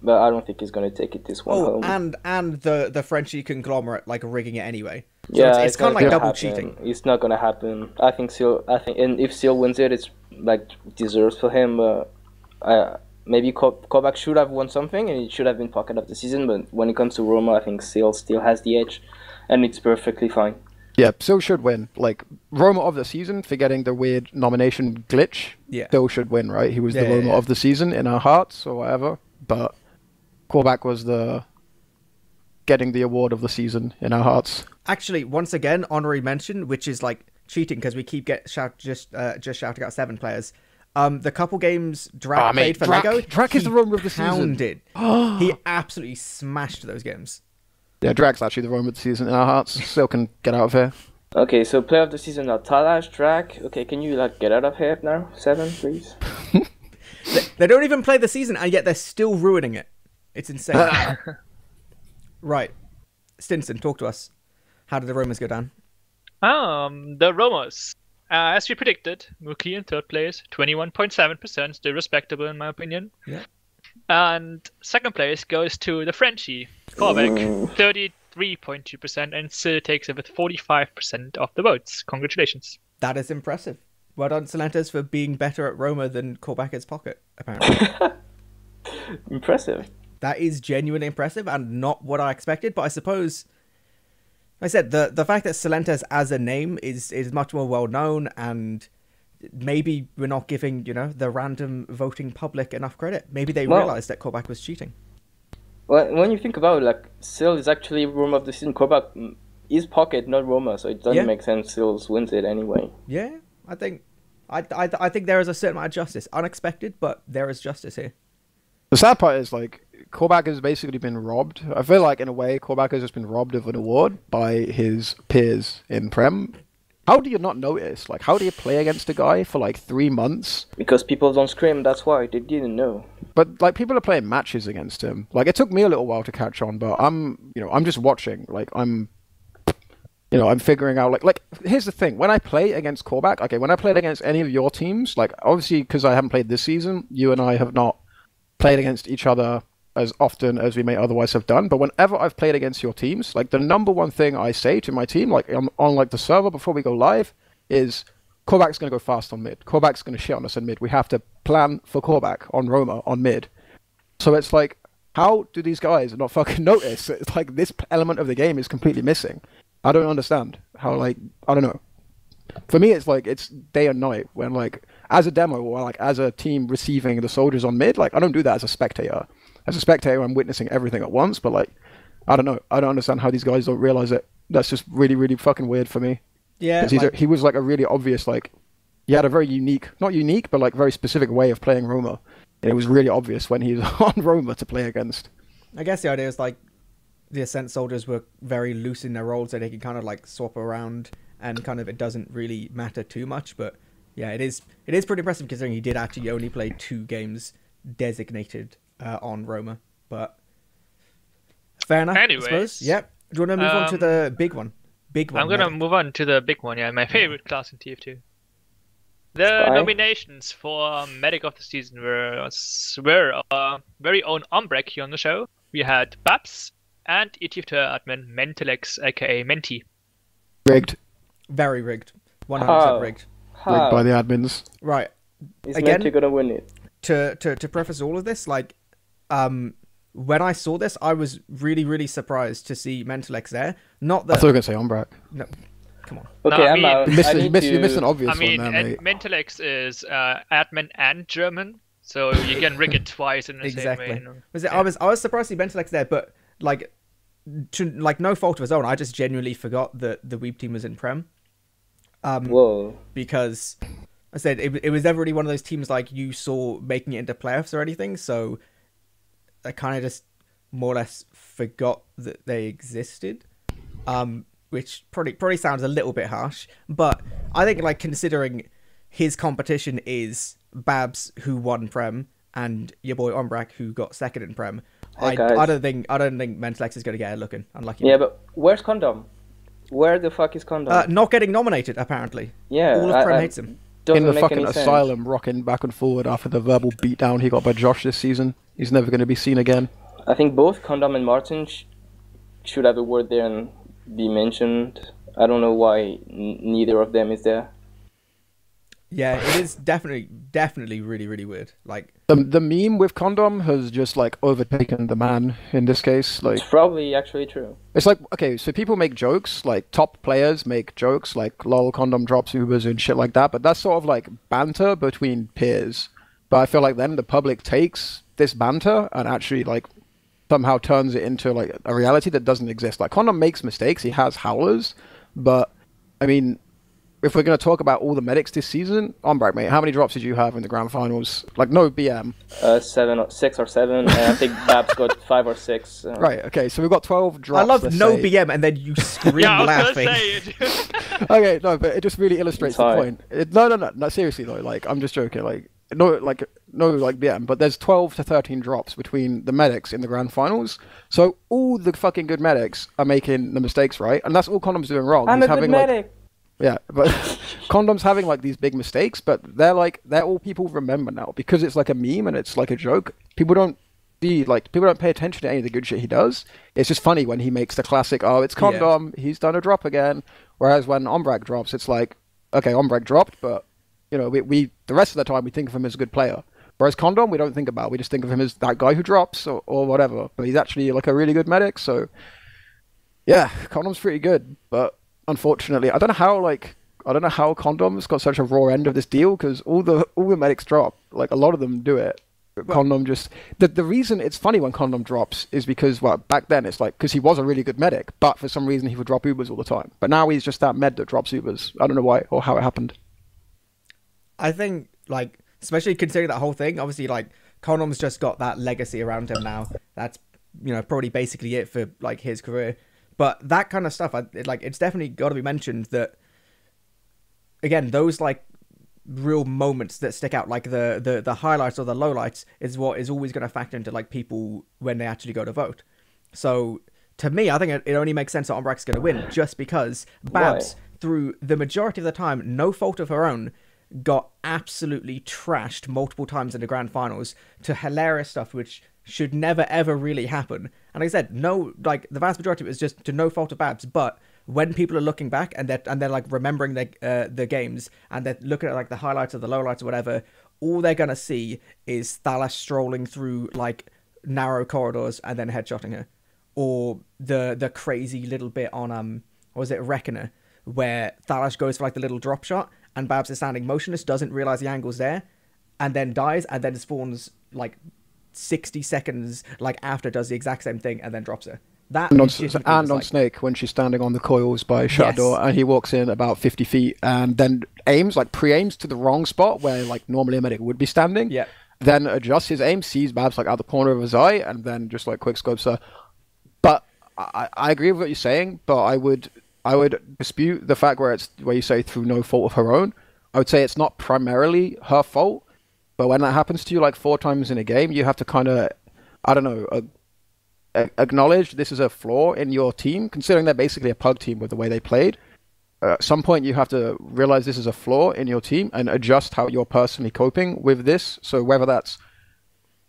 but I don't think he's gonna take it this one home. And the Frenchie conglomerate rigging it anyway. So yeah, it's kind of double cheating. It's not gonna happen. I think and if Sil wins it, it's deserves for him. Maybe Korbach should have won something, and it should have been pocket of the season. But when it comes to Roma, I think Sil still has the edge, and it's perfectly fine. Yeah, Sil should win. Roma of the season, forgetting the weird nomination glitch. Yeah, Sil should win, right? He was the Roma of the season in our hearts or whatever. But Korbach was getting the award of the season in our hearts. Actually, once again, honorary mention, which is cheating because we keep just shouting out 7 players. The couple games Drac played for Lego, Drac is the Roma of the season. He absolutely smashed those games. Yeah, Drac's actually the Roma of the season in our hearts. Still can get out of here. Okay, so player of the season are Talash, Drac. Okay, can you get out of here now? 7, please. They don't even play the season, and yet they're still ruining it. It's insane. Right, Stinson, talk to us. How did the Romas go down? The Romas. As we predicted, Mookie in 3rd place, 21.7%, still respectable in my opinion. Yeah. And 2nd place goes to the Frenchie, Korbach, 33.2%, and Sil takes it with 45% of the votes. Congratulations. That is impressive. Well done, Celentes, for being better at Roma than Korbach is pocket, apparently. Impressive. That is genuinely impressive and not what I expected, but I suppose... Like I said, the fact that Celentes as a name is much more well known, and maybe we're not giving the random voting public enough credit. Maybe they realized that Korbach was cheating. Well, when you think about it, Sil is actually Roma of the season. Korbach is pocket, not Roma, so it doesn't make sense. Sil wins it anyway. Yeah, I think there is a certain amount of justice, unexpected, but there is justice here. The sad part is Korbach has basically been robbed. I feel in a way Korbach has just been robbed of an award by his peers in Prem. How do you not notice? How do you play against a guy for 3 months? Because people don't scream, that's why. They didn't know. But people are playing matches against him. It took me a little while to catch on, but I'm just watching. I'm figuring out here's the thing. When I play against Korbach, when I played against any of your teams, obviously because I haven't played this season, you and I have not played against each other as often as we may otherwise have done, but whenever I've played against your teams, the number one thing I say to my team, on the server before we go live, is Korbach's going to go fast on mid. Korbach's going to shit on us on mid. We have to plan for Korbach on Roma on mid. So it's How do these guys not fucking notice? It's like this element of the game is completely missing. I don't understand how, like, I don't know. For me, it's like it's day and night when, like, as a demo or like as a team receiving the soldiers on mid, like I don't do that as a spectator. As a spectator, I'm witnessing everything at once, but like, I don't know. I don't understand how these guys don't realize it. That's just really, really fucking weird for me. Yeah, Because he was like a really obvious, like, he had a very unique, not unique, but like very specific way of playing Roma. And it was really obvious when he was on Roma to play against. I guess the idea is like the Ascent soldiers were very loose in their roles, so they can kind of like swap around, and kind of it doesn't really matter too much. But yeah, it is pretty impressive considering he did actually only play 2 games designated on Roma. But fair enough. Anyways, I suppose. Yep. Do you want to move on to the big one? I'm gonna move on to the big one. Yeah, my favorite class in TF2. The nominations for Medic of the Season were our very own Ombrek here on the show. We had Babs and ETF2 admin Mentalex, aka Menti. Rigged. Very rigged. 100% rigged. Rigged by the admins. Right. Is Again, Menti gonna win it? To preface all of this, like, when I saw this, I was really, really surprised to see Mentalex there. Not that... I thought you were going to say Ombrek. No, come on. Okay, No, I I'm mean- out. You missed an obvious I mean, one there, and mate. Mentalex is admin and German, so you can rig it twice in the Exactly. same way. You know? I was surprised to see Mentalex there, but like, to like no fault of his own, I just genuinely forgot that the Weeb team was in Prem. Whoa. Because I said it was never really one of those teams like you saw making it into playoffs or anything, so I kind of just more or less forgot that they existed, which probably sounds a little bit harsh, but I think like considering his competition is Babs, who won Prem, and your boy Ombrak, who got second in Prem. Hey, I guys. don't think Mentalex is going to get it looking. Unlucky. Yeah, but where's Condom? Where the fuck is Condom? Not getting nominated apparently. Yeah, All of Prem hates him. Doesn't In the make fucking any sense. asylum, rocking back and forward after the verbal beatdown he got by Josh this season. He's never going to be seen again. I think both Condom and Martin should have a word there and be mentioned. I don't know why neither of them is there. Yeah, it is definitely really, really weird. Like, The meme with Condom has just like overtaken the man in this case. Like, It's probably actually true. it's like, okay, so people make jokes, like top players make jokes, like lol, Condom drops Ubers and shit like that, but that's sort of like banter between peers. But I feel like then the public takes this banter and actually like somehow turns it into like a reality that doesn't exist. Like Condom makes mistakes, he has howlers, but I mean, if we're going to talk about all the medics this season, Ombrak, mate, how many drops did you have in the grand finals? Like, no BM. 6 or 7, and I think Babs got 5 or 6. Right, okay, so we've got 12 drops. I love let's no say. BM, and then you scream Yeah, I was laughing. gonna say it. Okay, no, but it just really illustrates the Sorry. point. No, seriously though, like, I'm just joking, like, no, BM, but there's 12 to 13 drops between the medics in the grand finals, so all the fucking good medics are making the mistakes, right? And that's all Condom's doing wrong. I'm He's a good having, like, medic. yeah, but Condom's having like these big mistakes, but they're all people remember now because it's like a meme and it's like a joke. People don't pay attention to any of the good shit he does. It's just funny when he makes the classic, oh, it's Condom, he's done a drop again. Whereas when Ombrak drops, it's like, okay, Ombrak dropped, but you know, we the rest of the time we think of him as a good player. Whereas Condom, we don't think about. We just think of him as that guy who drops or whatever. But he's actually like a really good medic. So yeah, Condom's pretty good, but unfortunately, I don't know how Condom's got such a raw end of this deal because all the medics drop. Like a lot of them do it. But Condom just the reason it's funny when Condom drops is because back then it's like because he was a really good medic, but for some reason he would drop Ubers all the time. But now he's just that med that drops Ubers. I don't know why or how it happened. I think, like, especially considering that whole thing, obviously, like, Condom's just got that legacy around him now. That's, you know, probably basically it for, like, his career. But that kind of stuff, it's definitely got to be mentioned that, again, those, like, real moments that stick out, like the highlights or the lowlights, is what is always going to factor into, like, people when they actually go to vote. So, to me, I think it only makes sense that Ombrak's going to win, just because Babs, through the majority of the time, no fault of her own, got absolutely trashed multiple times in the grand finals to hilarious stuff which should never ever really happen. And like I said, no, like the vast majority of it is just to no fault of Babs, but when people are looking back and they're like remembering the games and they're looking at like the highlights or the lowlights or whatever, all they're gonna see is Thalas strolling through like narrow corridors and then headshotting her, or the crazy little bit on what was it, Reckoner, where Thalash goes for like the little drop shot and Babs is standing motionless, doesn't realize the angle's there, and then dies, and then spawns like 60 seconds like after, does the exact same thing and then drops her. That And legitimately was on like, Snake when she's standing on the coils by Shutter Door, and he walks in about 50 feet and then aims, like pre-aims to the wrong spot where like normally a medic would be standing. Yeah. Then adjusts his aim, sees Babs like out the corner of his eye, and then just like quick scopes her. But I agree with what you're saying, but I would dispute the fact where you say through no fault of her own. I would say it's not primarily her fault, but when that happens to you like 4 times in a game, you have to kind of, I don't know, acknowledge this is a flaw in your team, considering they're basically a pug team with the way they played. At some point, you have to realize this is a flaw in your team and adjust how you're personally coping with this. So whether that's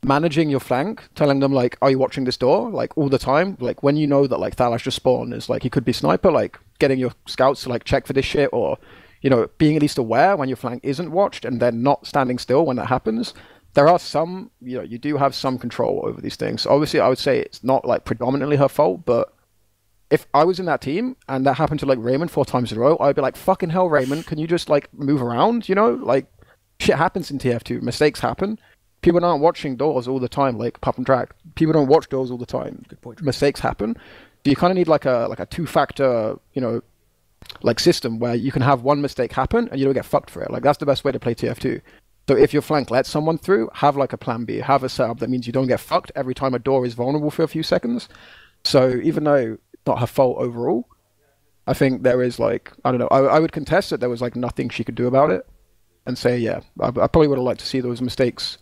managing your flank, telling them like, are you watching this door? Like all the time, like when you know that like Thalash just spawned is like, he could be sniper, like getting your scouts to like check for this shit, or, you know, being at least aware when your flank isn't watched and then not standing still when that happens. There are some, you know, you do have some control over these things. Obviously, I would say it's not like predominantly her fault, but if I was in that team and that happened to like Raymond 4 times in a row, I'd be like, fucking hell, Raymond, can you just like move around? You know, like shit happens in TF2, mistakes happen. People aren't watching doors all the time, like Pup and Track. People don't watch doors all the time. Good point. Mistakes happen. So you kind of need like a 2-factor, you know, like system where you can have one mistake happen and you don't get fucked for it. Like that's the best way to play TF2. So if your flank lets someone through, have like a plan B, have a setup that means you don't get fucked every time a door is vulnerable for a few seconds. So even though it's not her fault overall, I think there is like, I don't know, I would contest that there was like nothing she could do about it and say, yeah, I probably would have liked to see those mistakes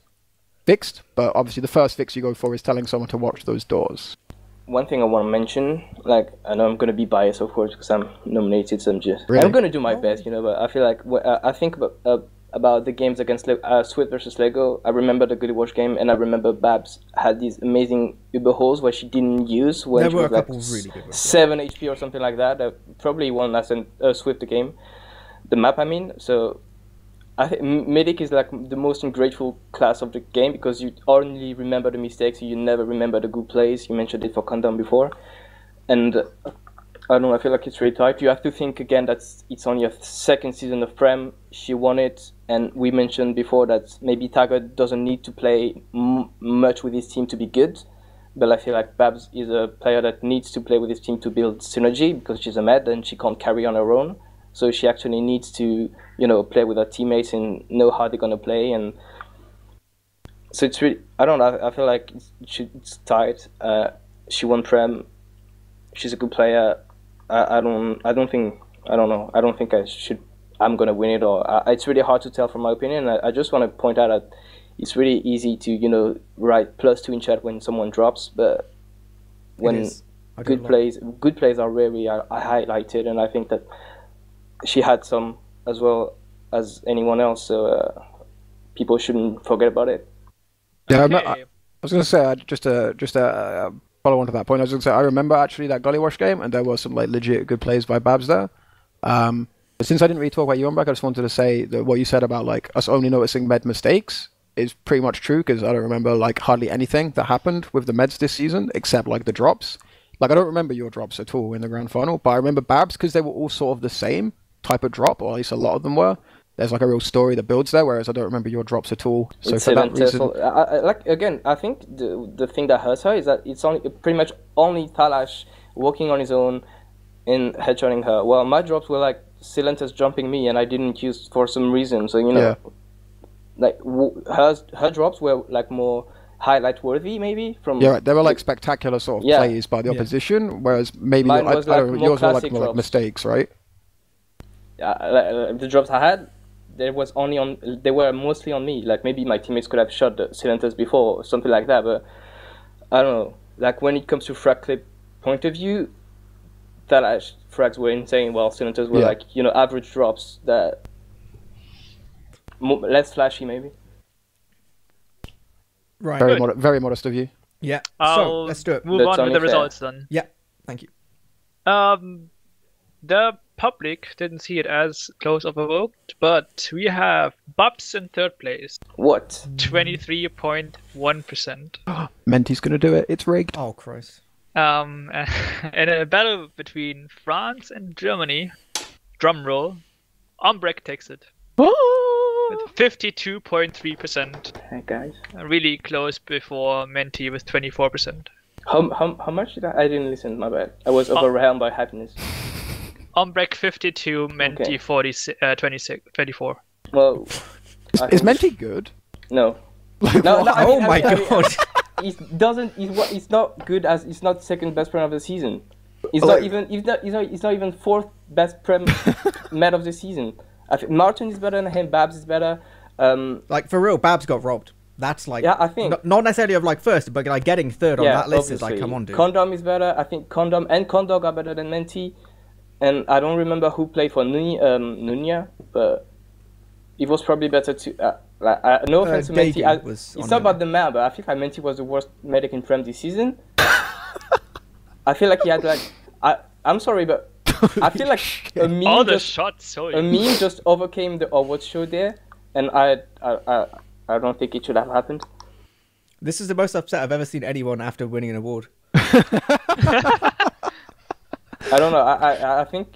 fixed, but obviously the first fix you go for is telling someone to watch those doors. One thing I want to mention, like, I know I'm going to be biased, of course, because I'm nominated, so I'm Really? going to do my best, you know, but I feel like, I think about the games against Swift versus Lego, I remember the Goody Watch game, and I remember Babs had these amazing Uber holes where she didn't use when there she were a was like couple really good ones. 7 HP or something like that. Probably won last Swift the game, the map, I mean. So I think Medic is like the most ungrateful class of the game because you only remember the mistakes, you never remember the good plays. You mentioned it for Condom before, and I don't know, I feel like it's really tight. You have to think again that it's on your 2nd season of Prem. She won it, and we mentioned before that maybe Taggart doesn't need to play much with his team to be good. But I feel like Babs is a player that needs to play with his team to build synergy because she's a med and she can't carry on her own. So she actually needs to, you know, play with her teammates and know how they're going to play. And so it's really, I don't know, I feel like it's tight. She won Prem. She's a good player. I don't think I'm gonna win it, or it's really hard to tell from my opinion. I just want to point out that it's really easy to, you know, write +2 in chat when someone drops, but when good plays are rarely highlighted, and I think that she had some as well as anyone else, so people shouldn't forget about it. Yeah, Okay. I was gonna say just a follow on to that point. I was gonna say I remember actually that Gully Wash game, and there was some like legit good plays by Babs there. But since I didn't really talk about you, I just wanted to say that what you said about like us only noticing med mistakes is pretty much true, because I don't remember like hardly anything that happened with the meds this season except like the drops. Like I don't remember your drops at all in the grand final, but I remember Babs because they were all sort of the same type of drop, or at least a lot of them were. There's like a real story that builds there, whereas I don't remember your drops at all. So It's for that reason, like again, I think the thing that hurts her is that it's only pretty much only Thalash walking on his own and headshotting her. Well, my drops were like Silentus jumping me, and I didn't use for some reason. So you know, like her drops were like more highlight worthy, maybe from. Yeah, right. They were like spectacular sort of plays by the opposition, whereas maybe Mine was, I don't know, like, more yours were like classic more like drops. mistakes, right? The drops I had, they were mostly on me. Like maybe my teammates could have shot the Silentus before or something like that, but I don't know. Like when it comes to frag clip point of view, Thalash frags were insane, while Silentus were like, you know, average drops that less flashy maybe. Right. Very modest of you. Yeah. So I'll let's do it. move That's on with only the fair. results then. Yeah. Thank you. The public didn't see it as close of a vote, but we have Babs in third place, What? 23.1%. Menti's gonna do it. It's rigged. Oh Christ. In a battle between France and Germany, drum roll, Ombrek takes it with 52.3%. Hey guys. Really close before Menti with 24%. How much did I didn't listen, my bad. I was overwhelmed by happiness. Ombrek 52, Menti Okay. 24. Well, Is Menti good? No. Like, No, what? I mean, Oh my God. It doesn't. It's not good as it's not second best prem of the season. It's Like- not even. It's not even fourth best prem met of the season. I think Martin is better than him. Babs is better. Like for real, Babs got robbed. That's like Yeah, I think- not necessarily of like first, but like getting third on yeah, that list is like, obviously. come on, dude. Condom is better. I think Condom and Condog are better than Menti. And I don't remember who played for Nunya, but it was probably better to. No offense to Menti. Dagan was It's on not there. about the map, but I think Menti was the worst medic in Prem this season. I feel like he had like. I'm sorry, but I feel like a meme All the just shots, so a meme just overcame the award show there, and I don't think it should have happened. This is the most upset I've ever seen anyone after winning an award. I don't know. I think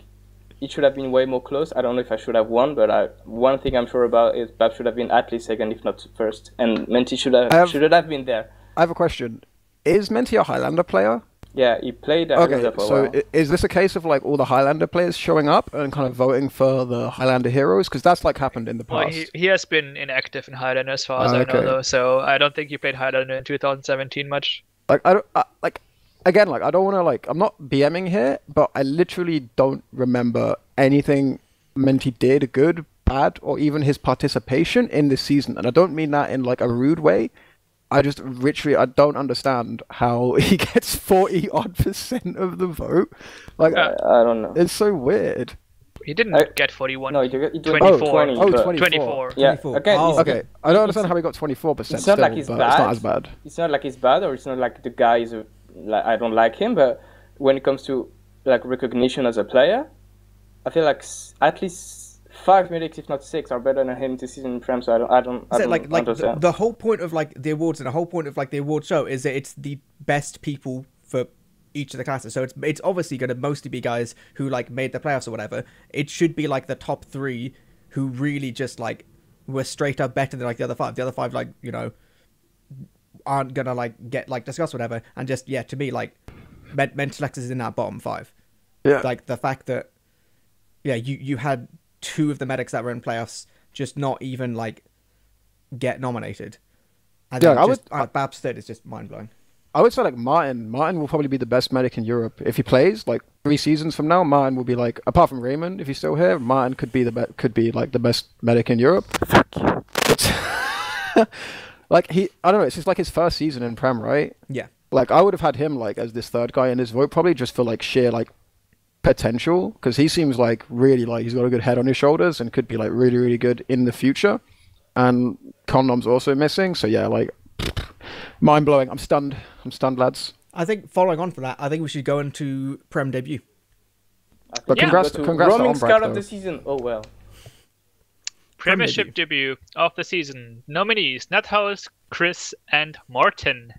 it should have been way more close. I don't know if I should have won, but one thing I'm sure about is Bab should have been at least second, if not first, and Menti should have been there. I have a question. Is Menti a Highlander player? Yeah, he played at Okay, Highlander for a so while. is this a case of like all the Highlander players showing up and kind of voting for the Highlander heroes? Because that's like happened in the Well, past. he has been inactive in Highlander as far as I know, Okay. though. So I don't think he played Highlander in 2017 much. Like I don't like again, like I don't want to like I'm not BMing here, but I literally don't remember anything Menti did, good, bad, or even his participation in this season. And I don't mean that in like a rude way. I just literally I don't understand how he gets 40% of the vote. Like I don't know. it's so weird. He didn't I- get 41. No, he did 24. 20, Oh, but- 24. Yeah, 24. again, Oh, it's, Okay, I don't understand how he got 24%. it's not like he's but bad. it's not as bad. It's not like he's bad, or it's not like the guy is like I don't like him. But when it comes to like recognition as a player, I feel like at least 5 medics, if not 6, are better than him this season in Prem. So I don't Is it like understand. the whole point of like the awards and the whole point of like the award show is that it's the best people for each of the classes. So it's obviously going to mostly be guys who like made the playoffs or whatever. It should be like the top 3 who really just like were straight up better than like the other 5. The other 5 like, you know, aren't gonna like get like discussed whatever. And just yeah, to me like Mentalex is in that bottom 5. Yeah. Like the fact that yeah, you had 2 of the medics that were in playoffs just not even like get nominated. And Yeah, then I Babs third is just mind blowing. I would say like Martin. Martin will probably be the best medic in Europe if he plays. Like 3 seasons from now, Martin will be like, apart from Raymond, if he's still here, Martin could be like the best medic in Europe. Fuck you. It's like I don't know. It's just like his first season in Prem, right? Yeah. Like I would have had him like as this third guy in his vote, probably just for like sheer like potential, because he seems like really like he's got a good head on his shoulders and could be like really really good in the future. And Condom's also missing, so yeah, like mind blowing. I'm stunned, lads. I think following on from that, I think we should go into Prem debut. But Yeah. congrats, Go to congrats to roaming Ombrek, scout of though. the season. Oh well. Premiership debut of the season. Nominees: Nathouse, Chris, and Martin.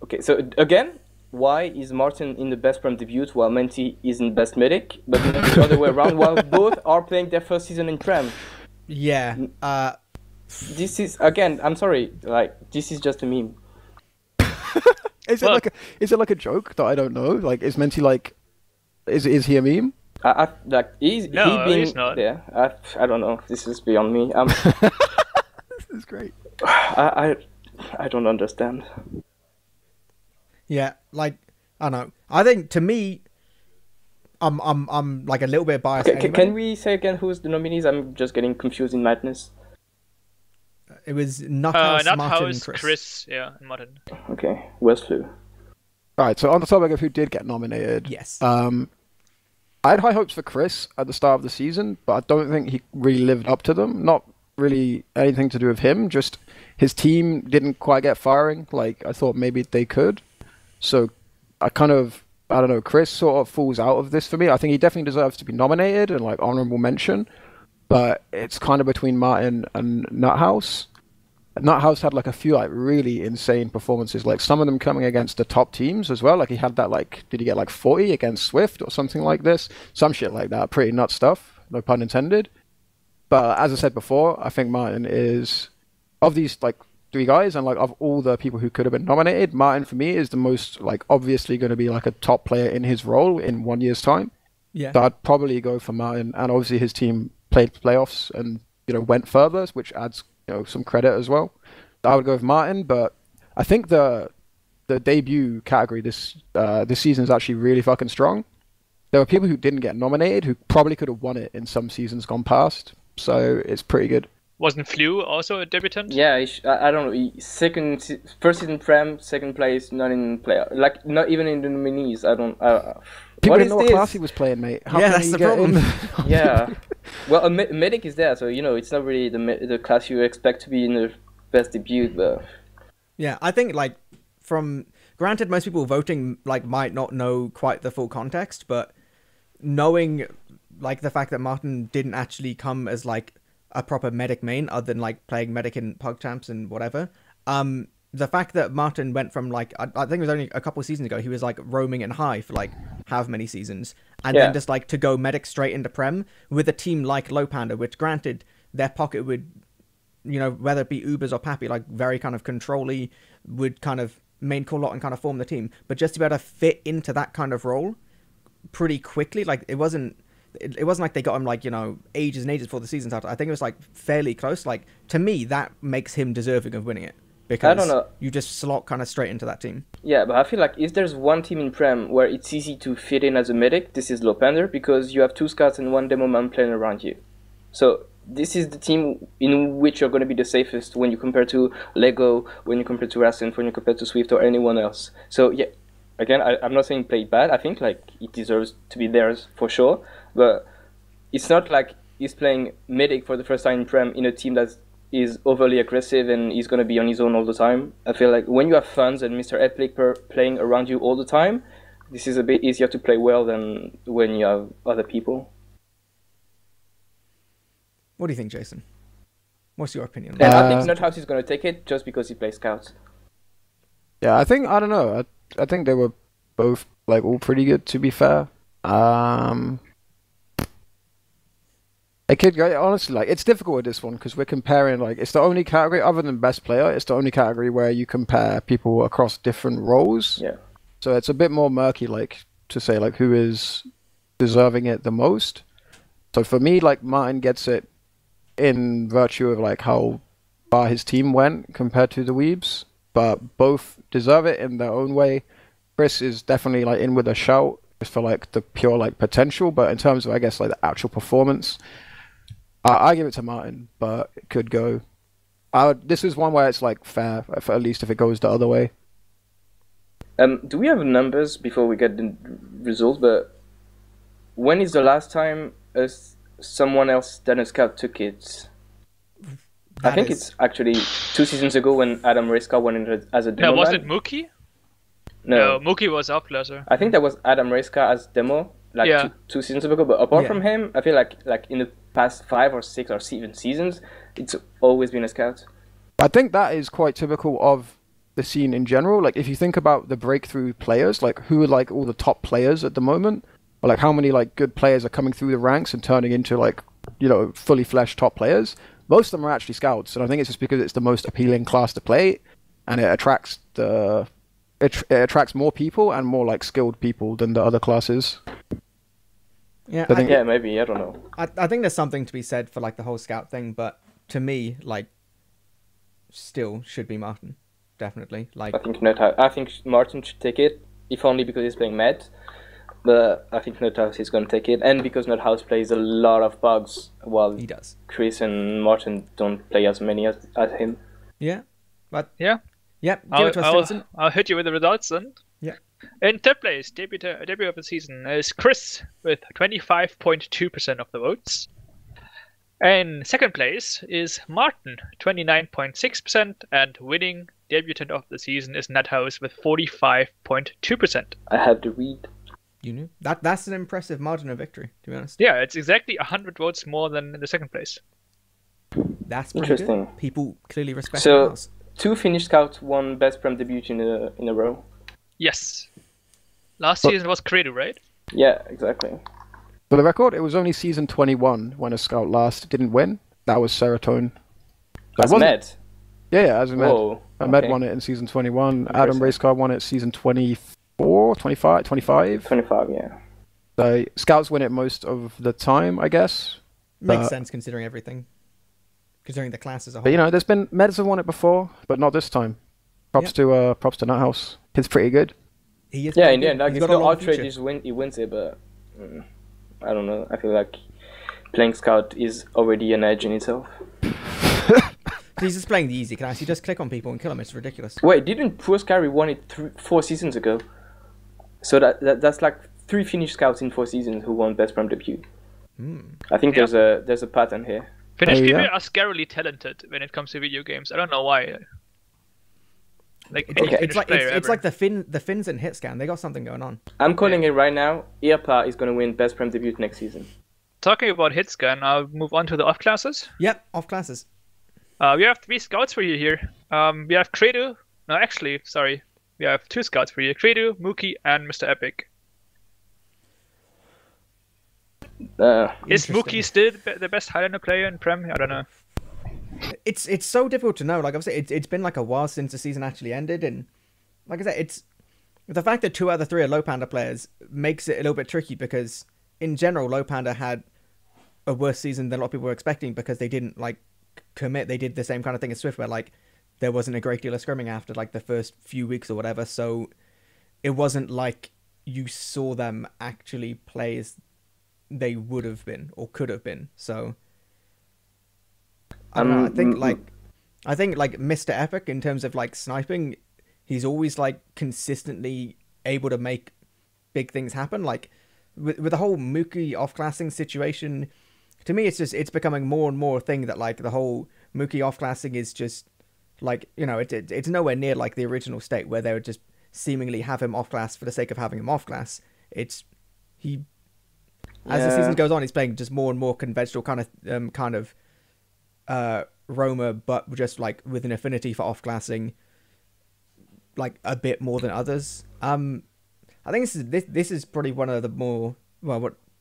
Okay, so again, why is Martin in the best Prem debut while Menti is in best medic, but the other way around while both are playing their first season in Prem? Yeah. This is again. I'm sorry. Like this is just a meme. Is it like a joke that I don't know? Like, is Menti like, is he a meme? Like is No, he being he's not. there? I don't know. This is beyond me. This is great. I don't understand. Yeah, like I don't know. I think to me, I'm like a little bit biased. Okay, anyway. can we say again who's the nominees? I'm just getting confused in madness. It was Nuthouse, Martin, and Nathouse, Chris. Chris, yeah, and Martin. Okay, where's Flu? Right. So on the topic of who did get nominated, Yes. I had high hopes for Chris at the start of the season, but I don't think he really lived up to them. Not really anything to do with him. Just his team didn't quite get firing like I thought maybe they could. So I kind of I don't know, Chris sort of falls out of this for me. I think he definitely deserves to be nominated and like honorable mention, but it's kind of between Martin and Nuthouse. Nuthouse had like a few like really insane performances, like some of them coming against the top teams as well. Like he had that like, did he get like 40 against Swift or something like this? Some shit like that. Pretty nuts stuff, no pun intended. But as I said before, I think Martin is, of these like three guys and like of all the people who could have been nominated, Martin for me is the most like obviously going to be like a top player in his role in 1 year's time. Yeah. So I'd probably go for Martin, and obviously his team played playoffs and went further, which adds some credit as well. So I would go with Martin, but I think the debut category this season is actually really fucking strong. There were people who didn't get nominated who probably could have won it in some seasons gone past, so it's pretty good. Wasn't Flew also a debutant? Yeah, I don't know. First season Prem, second place, not in player, like not even in the nominees. I don't. People what didn't is know what this? class he was playing, mate. How Yeah, can that's he the get problem. in? Yeah. Well, a medic is there, so it's not really the class you expect to be in the best debut, but Yeah, I think like from granted, most people voting like might not know quite the full context, but knowing like the fact that Martin didn't actually come as like a proper medic main, other than like playing medic in PogChamps and whatever. The fact that Martin went from like I think it was only a couple of seasons ago, he was like roaming in high for like however many seasons, and then just like to go medic straight into Prem with a team like Low Panda, which granted their pocket would, whether it be Ubers or Pappy, like very kind of control-y, would kind of main call lot and kind of form the team, but just to be able to fit into that kind of role pretty quickly, like it wasn't like they got him like ages and ages before the season started. I think it was like fairly close. Like to me, that makes him deserving of winning it, because I don't know. You just slot kind of straight into that team. Yeah, but I feel like if there's one team in Prem where it's easy to fit in as a medic, this is Lopander, because you have 2 scouts and 1 demo man playing around you. So this is the team in which you're going to be the safest when you compare to Lego, when you compare to Racing, when you compare to Swift or anyone else. So yeah, again, I'm not saying play bad. I think like it deserves to be theirs for sure, but it's not like he's playing medic for the first time in Prem in a team that is overly aggressive and he's going to be on his own all the time. I feel like when you have fans and Mr. Epic playing around you all the time, this is a bit easier to play well than when you have other people. What do you think, Jason? What's your opinion? And I think Nuthouse is going to take it just because he plays scouts. Yeah, I don't know. I think they were both like all pretty good, to be fair. It could go, honestly, like it's difficult with this one because we're comparing, like it's the only category other than best player. It's the only category where you compare people across different roles. Yeah. So it's a bit more murky, like to say like who is deserving it the most. So for me, like Martin gets it in virtue of like how far his team went compared to the Weebs, but both deserve it in their own way. Chris is definitely like in with a shout just for like the pure like potential, but in terms of I guess like the actual performance, I give it to Martin, but it could go. This is one where it's like fair, at least if it goes the other way. Do we have numbers before we get the results? But when is the last time someone else than a scout took it? I think it's actually 2 seasons ago when Adam Reska went in as a demo. No, was man. it Mookie? No, Mookie was up lesser. I think that was Adam Reska as demo, like two seasons ago. But apart from him, I feel like in the past 5 or 6 or 7 seasons, it's always been a scout. I think that is quite typical of the scene in general. Like if you think about the breakthrough players, like who are like all the top players at the moment, or like how many like good players are coming through the ranks and turning into like fully fleshed top players. Most of them are actually scouts, and I think it's just because it's the most appealing class to play, and it attracts it attracts more people and more like skilled people than the other classes. Yeah, maybe, I don't know. I think there's something to be said for like the whole scout thing, but to me, like, still should be Martin, definitely. Like, I think Martin should take it, if only because he's playing Med. But I think Nuthouse is going to take it, and because Nuthouse plays a lot of bugs, while he does. Chris and Martin don't play as many as him. Yeah, but yeah. Give it to us, Jason. I'll hit you with the results then. Yeah. In third place, debut of the season is Chris with 25.2% of the votes. And second place is Martin, 29.6%, and winning debutant of the season is Nethouse with 45.2%. I had to read. You knew that's an impressive margin of victory, to be honest. Yeah, it's exactly 100 votes more than in the second place. That's pretty Interesting. good. People clearly respect So, us. 2 Finnish scouts won Best Prem debut in a row. Yes. Last season was Credo, right? Yeah, exactly. For the record, it was only season 21 when a scout last didn't win. That was Serotonin. As Med. Yeah, as a Med. Whoa. Med okay. won it in season 21. Adam Interesting. Racecar won it season 24, 25, 25. 25, yeah. So scouts win it most of the time, I guess. Makes sense considering everything. Considering the class as a whole. But you know, there's been Meds have won it before, but not this time. Props to Nuthouse. It's pretty good. He is Yeah, pretty in the good. end, like, He's if got a no lot of outrage future. he wins it, but I don't know. I feel like playing scout is already an edge in itself. He's just playing the easy class. You just click on people and kill them. It's ridiculous. Wait, didn't Puoskari won it 4 seasons ago? So that's like 3 Finnish scouts in 4 seasons who won Best Prem debut. I think Yeah. there's a pattern here. Finnish Oh, people yeah? are scarily talented when it comes to video games. I don't know why. Like It's like the Finns in Hitscan. They got something going on. I'm calling it right now. Irpa is going to win Best Prem debut next season. Talking about Hitscan, I'll move on to the off classes. Yep, off classes. We have 3 scouts for you here. We have Credo. No, actually, sorry. We have 2 scouts for you. Credo, Mookie, and Mr. Epic. Is Interesting. Mookie still the best Highlander player in Prem? I don't know. It's so difficult to know. Like I've said, it's been like a while since the season actually ended, and like I said, it's the fact that 2 out of the 3 are Low Panda players makes it a little bit tricky because in general, Low Panda had a worse season than a lot of people were expecting because they didn't like commit. They did the same kind of thing as Swift, where like there wasn't a great deal of scrimming after like the first few weeks or whatever. So it wasn't like you saw them actually play as they would have been or could have been. So I don't know. I think like Mr. Epic in terms of like sniping, he's always like consistently able to make big things happen. Like with the whole Mookie off-classing situation, to me it's becoming more and more a thing that like the whole Mookie off-classing is just like, you know, it's nowhere near like the original state where they would just seemingly have him off-class for the sake of having him off-class. As the season goes on, he's playing just more and more conventional kind of roamer, but just like with an affinity for off-classing, like a bit more than others. I think this is probably one of the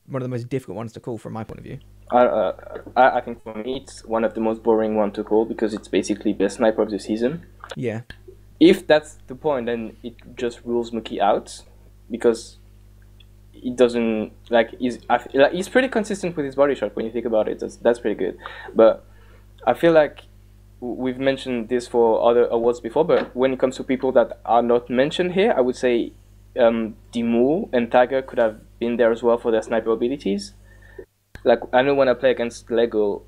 most difficult ones to call from my point of view. I think for me it's one of the most boring one to call because it's basically best sniper of the season. Yeah. If that's the point, then it just rules Mookie out because it doesn't he's pretty consistent with his body shot when you think about it. That's pretty good, but I feel like we've mentioned this for other awards before, but when it comes to people that are not mentioned here, I would say Dimmu and Tiger could have been there as well for their sniper abilities. Like, I know when I play against Lego,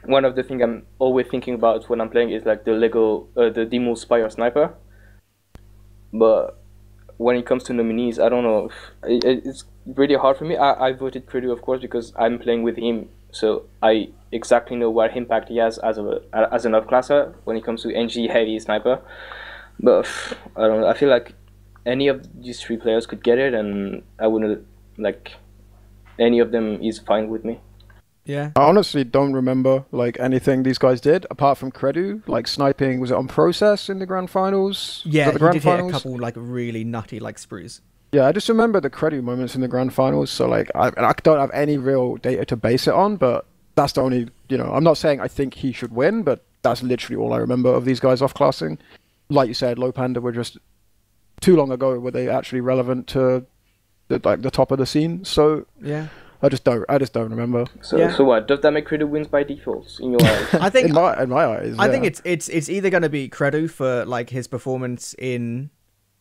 one of the things I'm always thinking about when I'm playing is like the Dimmu Spire Sniper. But when it comes to nominees, I don't know. It's really hard for me. I voted Credo, of course, because I'm playing with him, so I exactly know what impact he has as an off-classer when it comes to NG heavy sniper. But I don't know. I feel like any of these 3 players could get it, and I wouldn't like any of them is fine with me. Yeah. I honestly don't remember like anything these guys did apart from Credu. Like sniping, was it on process in the grand finals? Yeah, Was that the he grand did finals? hit a couple like really nutty like sprues. Yeah, I just remember the Credu moments in the grand finals. So like, I don't have any real data to base it on, but that's the only, you know, I'm not saying I think he should win, but that's literally all I remember of these guys off-classing. Like you said, Low Panda were just too long ago were they actually relevant to the top of the scene. So Yeah. I just don't remember. So what? Does that make Credo wins by default in your eyes? I think in my eyes, I think yeah. it's either going to be Credo for like his performance in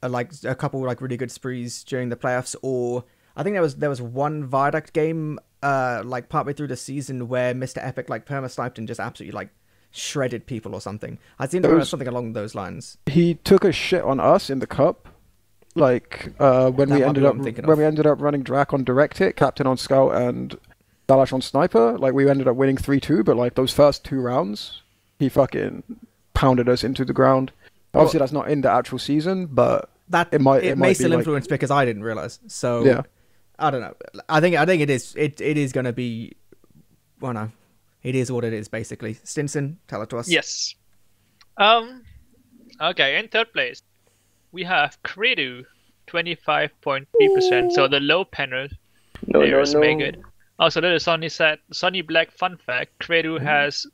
like a couple like really good sprees during the playoffs, or I think there was one Viaduct game like partway through the season where Mr. Epic like perma sniped and just absolutely like shredded people or something. I seem to remember something along those lines. He took a shit on us in the cup. Like when we ended up running Drac on direct hit, captain on scout, and Dalash on Sniper, like we ended up winning 3-2, but like those first 2 rounds, he fucking pounded us into the ground. Obviously, that's not in the actual season, but it may still be influence because I didn't realize. So yeah, I don't know. I think it is going to be. Well, no, it is what it is basically. Stinson, tell it to us. Yes. Okay, in third place, we have Credu, 25.3%. So the low panel players make it. Also, little Sonny Black fun fact: Credu has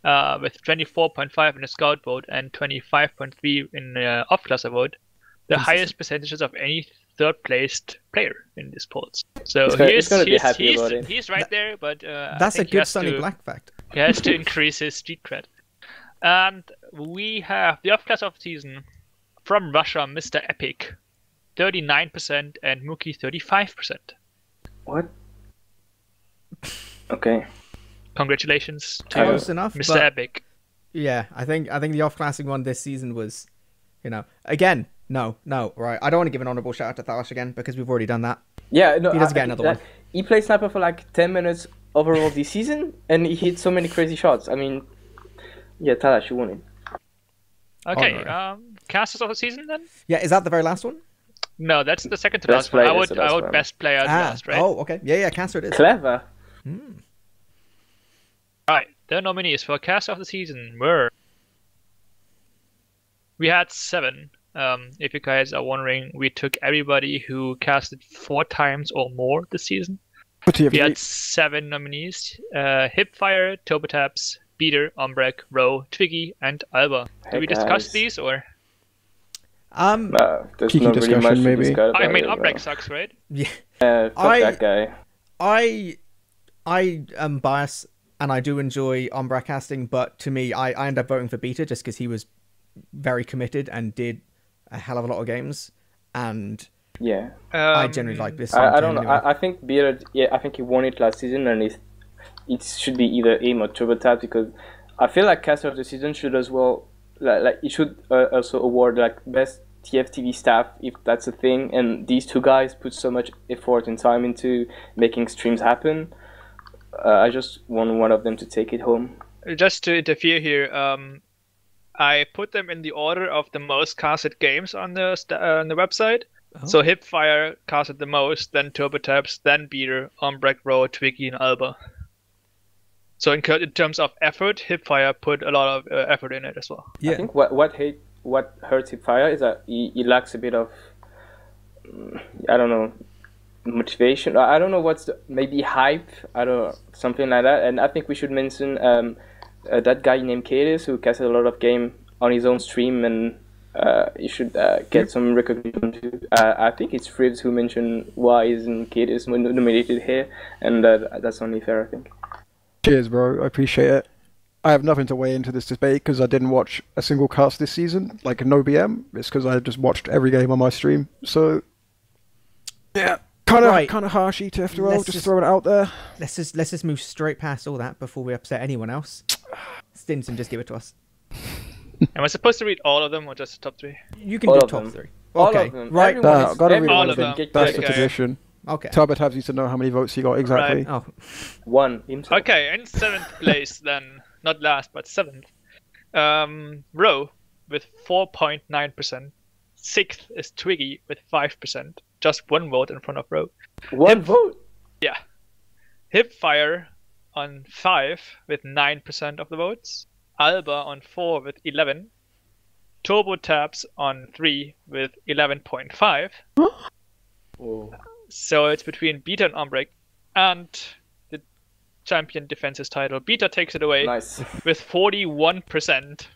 with 24.5 in the scout vote and 25.3 in the off-classer vote, the highest percentages of any third-placed player in these polls. So he's right there, but that's a good Sonny Black fact. He has to increase his street cred. And we have the off-class of the season from Russia, Mr. Epic, 39%, and Mookie, 35%. What? Okay. Congratulations to Close enough, Mr. Epic. Yeah, I think the off-classing one this season was, again, no, right. I don't want to give an honourable shout out to Thalash again because we've already done that. Yeah, no, he doesn't get another one. He played Sniper for like 10 minutes overall this season, and he hit so many crazy shots. I mean, yeah, Thalash, you won it. Okay, casters of the season then? Yeah, is that the very last one? No, that's the second to last one. I would best player last, right? Oh, okay. Yeah, caster it is. Clever. Right, the nominees for caster of the season were... We had 7. If you guys are wondering, we took everybody who casted 4 times or more this season. We had 7 nominees: Hipfire, Tobotaps, Beater, Ombrek, Roe, Twiggy, and Alba. Did we discuss these or? There's not really much to discuss about I mean, Ombrek sucks, right? Yeah. Fuck that guy. I am biased and I do enjoy Ombrek casting, but to me, I end up voting for Beater just because he was very committed and did a hell of a lot of games, and yeah, I generally like this. I don't know. Anyway. I think Beater. Yeah, I think he won it last season, and it should be either him or Turbotab because I feel like caster of the season should as well like it should also award like best TFTV staff if that's a thing. And these 2 guys put so much effort and time into making streams happen. I just want one of them to take it home. Just to interfere here, I put them in the order of the most casted games on the website. Oh. So Hipfire casted the most, then Turbotaps, then Beater, Ombrek, Roe, Twiggy, and Alba. So in terms of effort, Hipfire put a lot of effort in it as well. Yeah. I think what hurts Hipfire is that he lacks a bit of I don't know, motivation. I don't know maybe hype. I don't know, something like that. And I think we should mention that guy named Cadis who casted a lot of game on his own stream, and he should get some recognition too. I think it's Fritz who mentioned why isn't Cadis nominated here, and that's only fair, I think. Cheers, bro. I appreciate it. I have nothing to weigh into this debate because I didn't watch a single cast this season, like no BM. It's because I just watched every game on my stream. So, yeah, kind of harsh after all. Just throwing it out there. Let's just move straight past all that before we upset anyone else. Stinson, just give it to us. Am I supposed to read all of them or just the top 3? You can do top 3. Okay, of them. Right. Gotta read all of them. That's the position. Okay. Turbotabs needs to know how many votes he got exactly. Right. Oh. 1 himself. Okay, in 7th place then, not last but 7th, Roe with 4.9%. 6th is Twiggy with 5%. Just 1 vote in front of Roe. 1 vote? Yeah. Hipfire on 5 with 9% of the votes. Alba on 4 with 11. Turbotaps on 3 with 11.5. Oh. So it's between Beater and Ombrek, and the champion defenses title. Beater takes it away with 41%.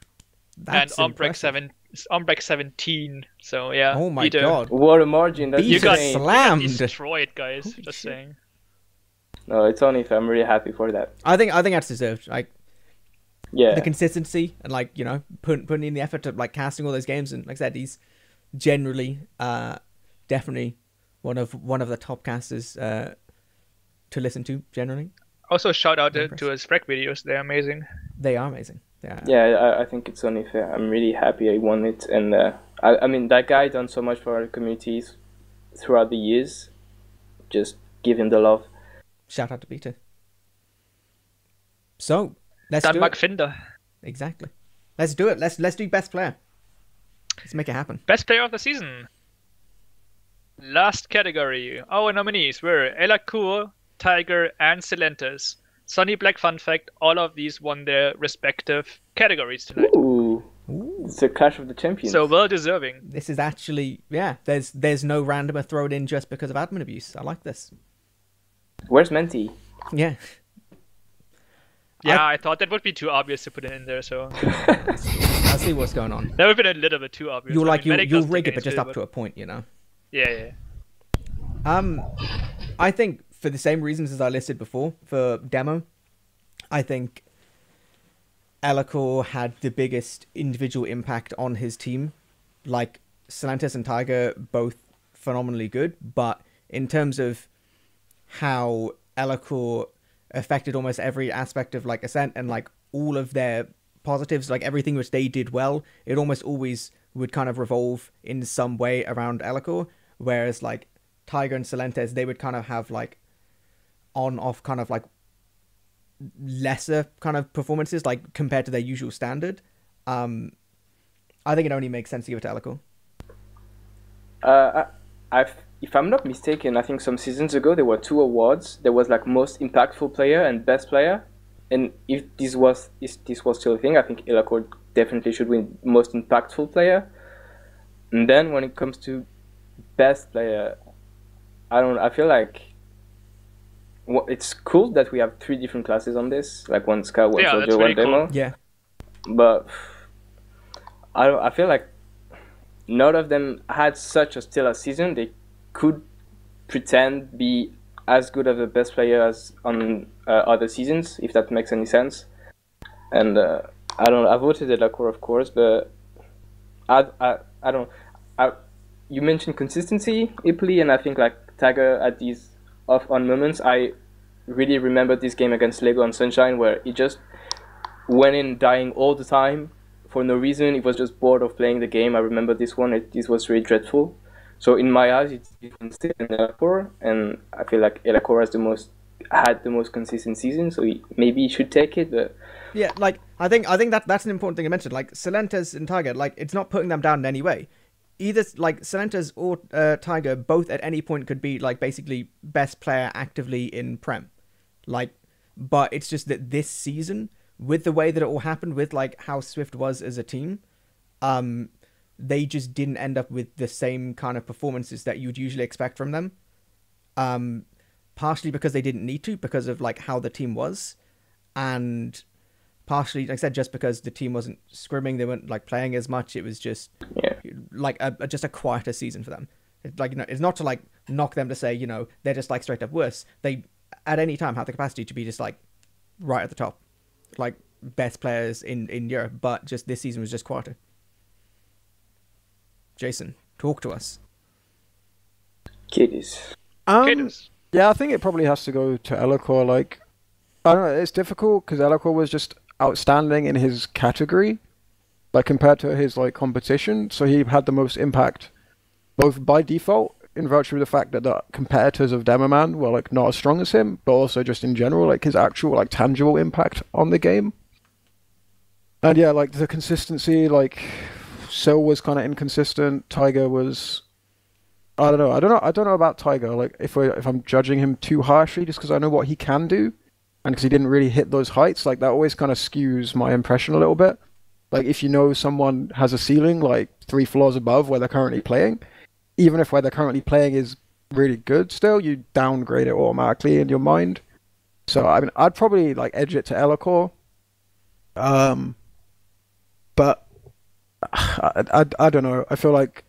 That's and Ombrek 17. So yeah. Oh my Beater, god. What a margin. That's you got slammed. Destroyed, guys. Just saying. No, it's only if I'm really happy for that. I think that's deserved. Like, yeah, the consistency and putting in the effort to casting all those games, and like I said, he's generally definitely one of the top casters to listen to generally. Also, shout out to his Freck videos. They're amazing. They are amazing. Yeah, I think it's only fair. I'm really happy I won it, and I mean that guy done so much for our communities throughout the years. Just give him the love. Shout out to Peter. So let's do Danmark it. Finder. Exactly. Let's do it. Let's do best player. Let's make it happen. Best player of the season. Last category. Our nominees were Ella Cool, Tiger, and Silentes. Sunny Black fun fact, all of these won their respective categories tonight. Ooh. It's a clash of the champions. So well deserving. This is actually, yeah, there's no randomer thrown in just because of admin abuse. I like this. Where's Menti? Yeah. Yeah, I thought that would be too obvious to put it in there, so I'll see what's going on. that would have been a little bit too obvious. You'll I mean, Medic you'll does rig the it, but just games up to a point, you know. Yeah. I think for the same reasons as I listed before for demo, I think Alakor had the biggest individual impact on his team. Like Silentes and Tiger, both phenomenally good, but in terms of how Alakor affected almost every aspect of like Ascent and like all of their positives, like everything which they did well, it almost always would kind of revolve in some way around Alakor, whereas like Tiger and Silentes, they would kind of have like on-off kind of like lesser kind of performances like compared to their usual standard. I think it only makes sense to give it to Alakor. If I'm not mistaken, I think some seasons ago there were 2 awards. There was like most impactful player and best player. And if this was still a thing, I think Elacor definitely should win most impactful player. And then when it comes to best player, I feel like it's cool that we have 3 different classes on this, like 1 Scout, 1 Soldier, 1 really Demo. cool. Yeah. But I feel like none of them had such a stellar season. They could pretend be as good as the best player as on other seasons, if that makes any sense. And I voted Elacor, of course, but you mentioned consistency, Ipley, and I think like Tiger at these off-on moments. I really remember this game against Lego on Sunshine where he just went in dying all the time for no reason. He was just bored of playing the game. I remember this one. This was really dreadful. So in my eyes, it's between Sid and Elacor, and I feel like Elacor had the most consistent season, so maybe he should take it. But yeah, like I think that's an important thing to mention. Like Silentes and Tiger, like it's not putting them down in any way. Either like Silentes or Tiger, both at any point could be like basically best player actively in Prem. Like, but it's just that this season, with the way that it all happened, with like how Swift was as a team, they just didn't end up with the same kind of performances that you'd usually expect from them. Partially because they didn't need to, because of like how the team was, and partially, like I said, just because the team wasn't scrimming, they weren't like playing as much. It was just like just a quieter season for them. Like, you know, it's not to like knock them to say, you know, they're just like straight up worse. They at any time have the capacity to be just like right at the top, like best players in Europe, but just this season was just quieter. Jason, talk to us. Kiddies. Yeah, I think it probably has to go to Elacor. Like, I don't know, it's difficult because Elacor was just outstanding in his category, like compared to his like competition. So he had the most impact, both by default, in virtue of the fact that the competitors of Demoman were like not as strong as him, but also just in general, like his actual like tangible impact on the game. And yeah, like the consistency, like Sil was kind of inconsistent. Tiger was, I don't know about Tiger. Like if I'm judging him too harshly, just because I know what he can do, and because he didn't really hit those heights, like that always kind of skews my impression a little bit. Like if you know someone has a ceiling like 3 floors above where they're currently playing, even if where they're currently playing is really good, still you downgrade it automatically in your mind. So I mean, I'd probably like edge it to Elacor. But I don't know. I feel like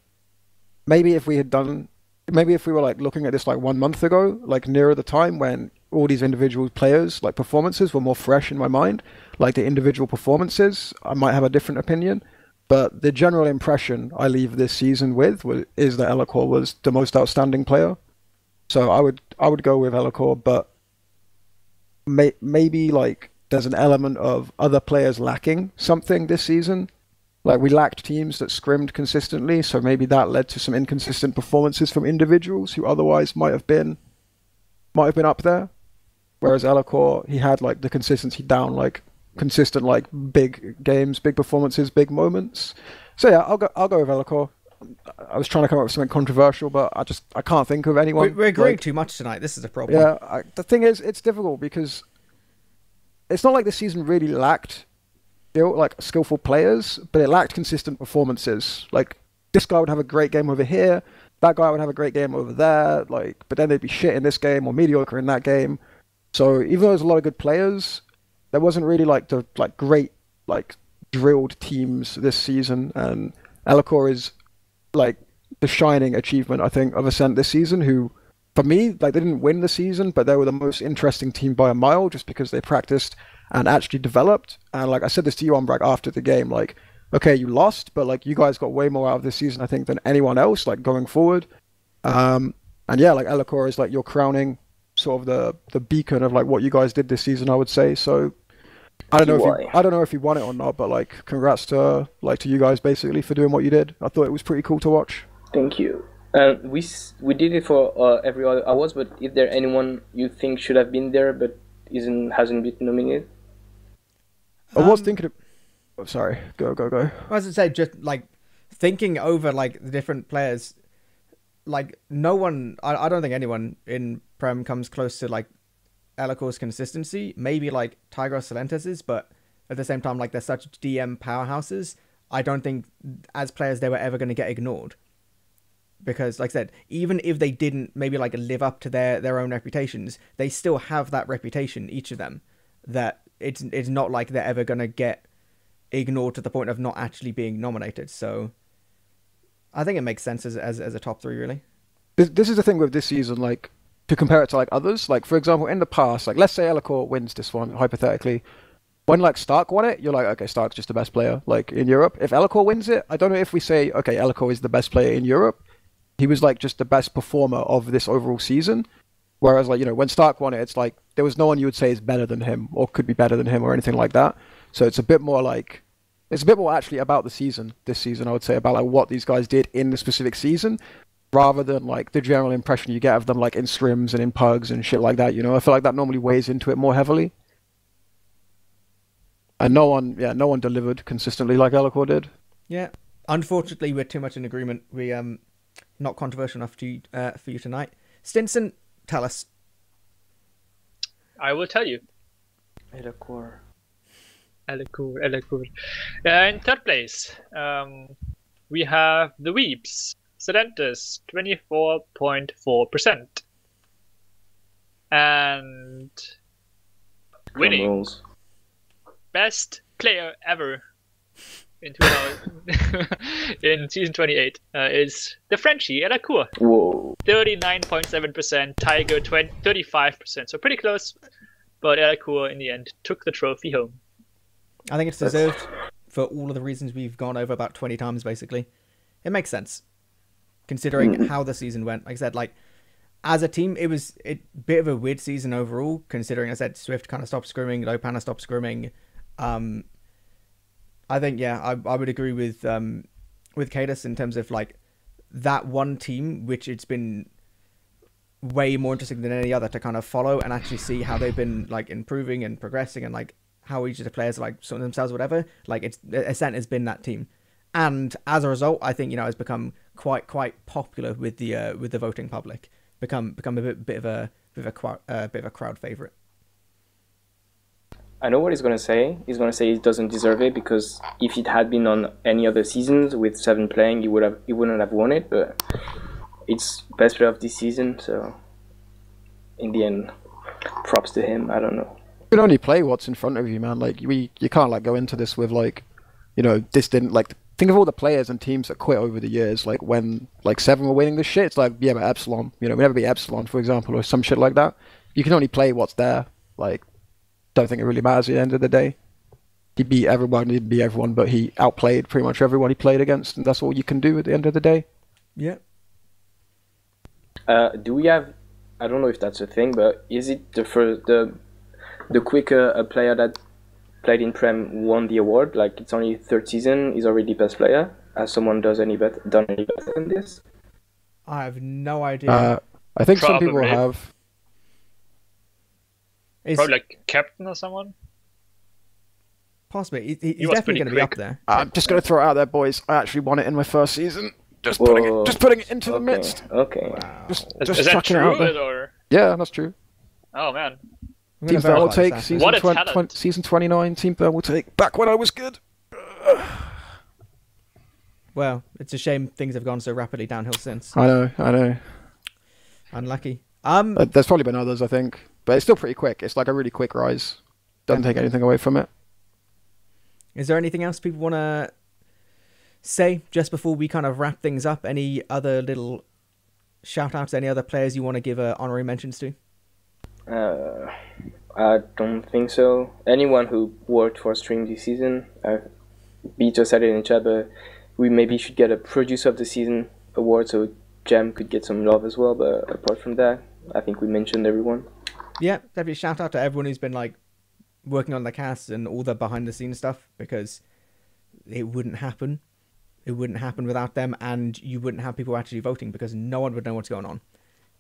maybe if we were like looking at this like 1 month ago, like nearer the time when all these individual players like performances were more fresh in my mind, like the individual performances, I might have a different opinion. But the general impression I leave this season with is that Elacor was the most outstanding player. So I would go with Elacor, but maybe like there's an element of other players lacking something this season. Like we lacked teams that scrimmed consistently, so maybe that led to some inconsistent performances from individuals who otherwise might have been up there. whereas Elacore, he had like the consistency down, like consistent, like big games, big performances, big moments. So yeah, I'll go with Elacore. I was trying to come up with something controversial, but I can't think of anyone. We're agreeing too much tonight. This is a problem. Yeah, the thing is, it's difficult because it's not like this season really lacked like skillful players, but it lacked consistent performances. Like this guy would have a great game over here, that guy would have a great game over there. Like, but then they'd be shit in this game or mediocre in that game. So even though there's a lot of good players, there wasn't really like the great like drilled teams this season. And Elacore is like the shining achievement, I think, of Ascent this season, who, for me, like they didn't win the season, but they were the most interesting team by a mile just because they practiced and actually developed. And like I said this to you, Umbrak, after the game, like, okay, you lost, but like you guys got way more out of this season, I think, than anyone else, like going forward. And yeah, like Elacore is like your crowning sort of the beacon of like what you guys did this season, I would say. So I don't know if you won it or not, but like congrats to you guys basically for doing what you did. I thought it was pretty cool to watch. Thank you. We did it for every other awards, but is there anyone you think should have been there but hasn't been nominated? I was thinking of... Oh, sorry. Go. As I said, just like thinking over like the different players, like no one, I don't think anyone in Prem comes close to like Elacore's consistency. Maybe like Tigros Salentes's, but at the same time, like they're such DM powerhouses. I don't think as players they were ever going to get ignored. Because, like I said, even if they didn't maybe like live up to their own reputations, they still have that reputation, each of them, that it's not like they're ever going to get ignored to the point of not actually being nominated. So I think it makes sense as a top three, really. This is the thing with this season, like, to compare it to like others. Like, for example, in the past, like, let's say Elacore wins this one, hypothetically. When like Stark won it, you're like, okay, Stark's just the best player, like, in Europe. If Elacore wins it, I don't know if we say, okay, Elacore is the best player in Europe. He was like just the best performer of this overall season. Whereas like, you know, when Stark won it, it's like there was no one you would say is better than him or could be better than him or anything like that. So it's a bit more actually about the season, this season, I would say, about like what these guys did in the specific season, rather than like the general impression you get of them like in scrims and in pugs and shit like that, you know. I feel like that normally weighs into it more heavily. And no one delivered consistently like Elacore did. Yeah. Unfortunately, we're too much in agreement. We not controversial enough for you tonight. Stinson, tell us. I will tell you. Elacore. In third place, we have the Weeps, Sedentes, 24.4%. And winning best player ever in in season 28 is the Frenchie Elacore. Whoa. 39.7%, Tiger 35%. So pretty close, but Elacore in the end took the trophy home. I think it's deserved for all of the reasons we've gone over about 20 times, basically. It makes sense, considering how the season went. Like I said, like, as a team, it was a bit of a weird season overall, considering, I said, Swift kind of stopped scrimming, Lopana stopped scrimming. I think, yeah, I would agree with Cadus in terms of, like, that one team, which it's been way more interesting than any other to kind of follow and actually see how they've been, like, improving and progressing and, like, how each of the players are, like, sorting themselves, whatever. Like, Ascent has been that team. And as a result, I think, you know, has become quite popular with the voting public. Become a bit of a crowd favorite. I know what he's gonna say. He's gonna say he doesn't deserve it because if it had been on any other seasons with 7 playing, he wouldn't have won it. But it's best player of this season, so in the end, props to him. I don't know. You can only play what's in front of you, man. Like you can't like go into this with like, you know, this didn't like. Think of all the players and teams that quit over the years. Like when like 7 were winning this shit, it's like, yeah, but Epsilon, you know, we never beat Epsilon, for example, or some shit like that. You can only play what's there. Like, don't think it really matters at the end of the day. He beat everyone, he didn't beat everyone, but he outplayed pretty much everyone he played against, and that's all you can do at the end of the day. Yeah. Do we have? I don't know if that's a thing, but is it the quicker a player that played in Prem won the award? Like it's only 3rd season, is already best player. Has someone done any better than this? I have no idea. I think some people have. Is Probably like captain or someone. possibly he's was definitely pretty going to be up quick. there. I'm just going to throw it out there, boys. I actually won it in my first season. Just Whoa. putting it into the Okay. midst. Okay. Just Is that chucking it out true there. or? Yeah, that's true. Oh man. I'm Team gonna Fair will verify this take after. season, What a talent. season 29. Team Fair will take back when I was good. Well, it's a shame things have gone so rapidly downhill since. I know. Unlucky. There's probably been others, I think, but it's still pretty quick. It's like a really quick rise. Doesn't take anything away from it. Is there anything else people want to say just before we kind of wrap things up? Any other little shout outs? Any other players you want to give honorary mentions to? I don't think so. Anyone who worked for Stream this season, beat us at it in chat, but we maybe should get a Producer of the Season award so Jam could get some love as well. But apart from that, I think we mentioned everyone. Yeah, definitely shout out to everyone who's been like working on the cast and all the behind the scenes stuff, because it wouldn't happen. It wouldn't happen without them, and you wouldn't have people actually voting because no one would know what's going on.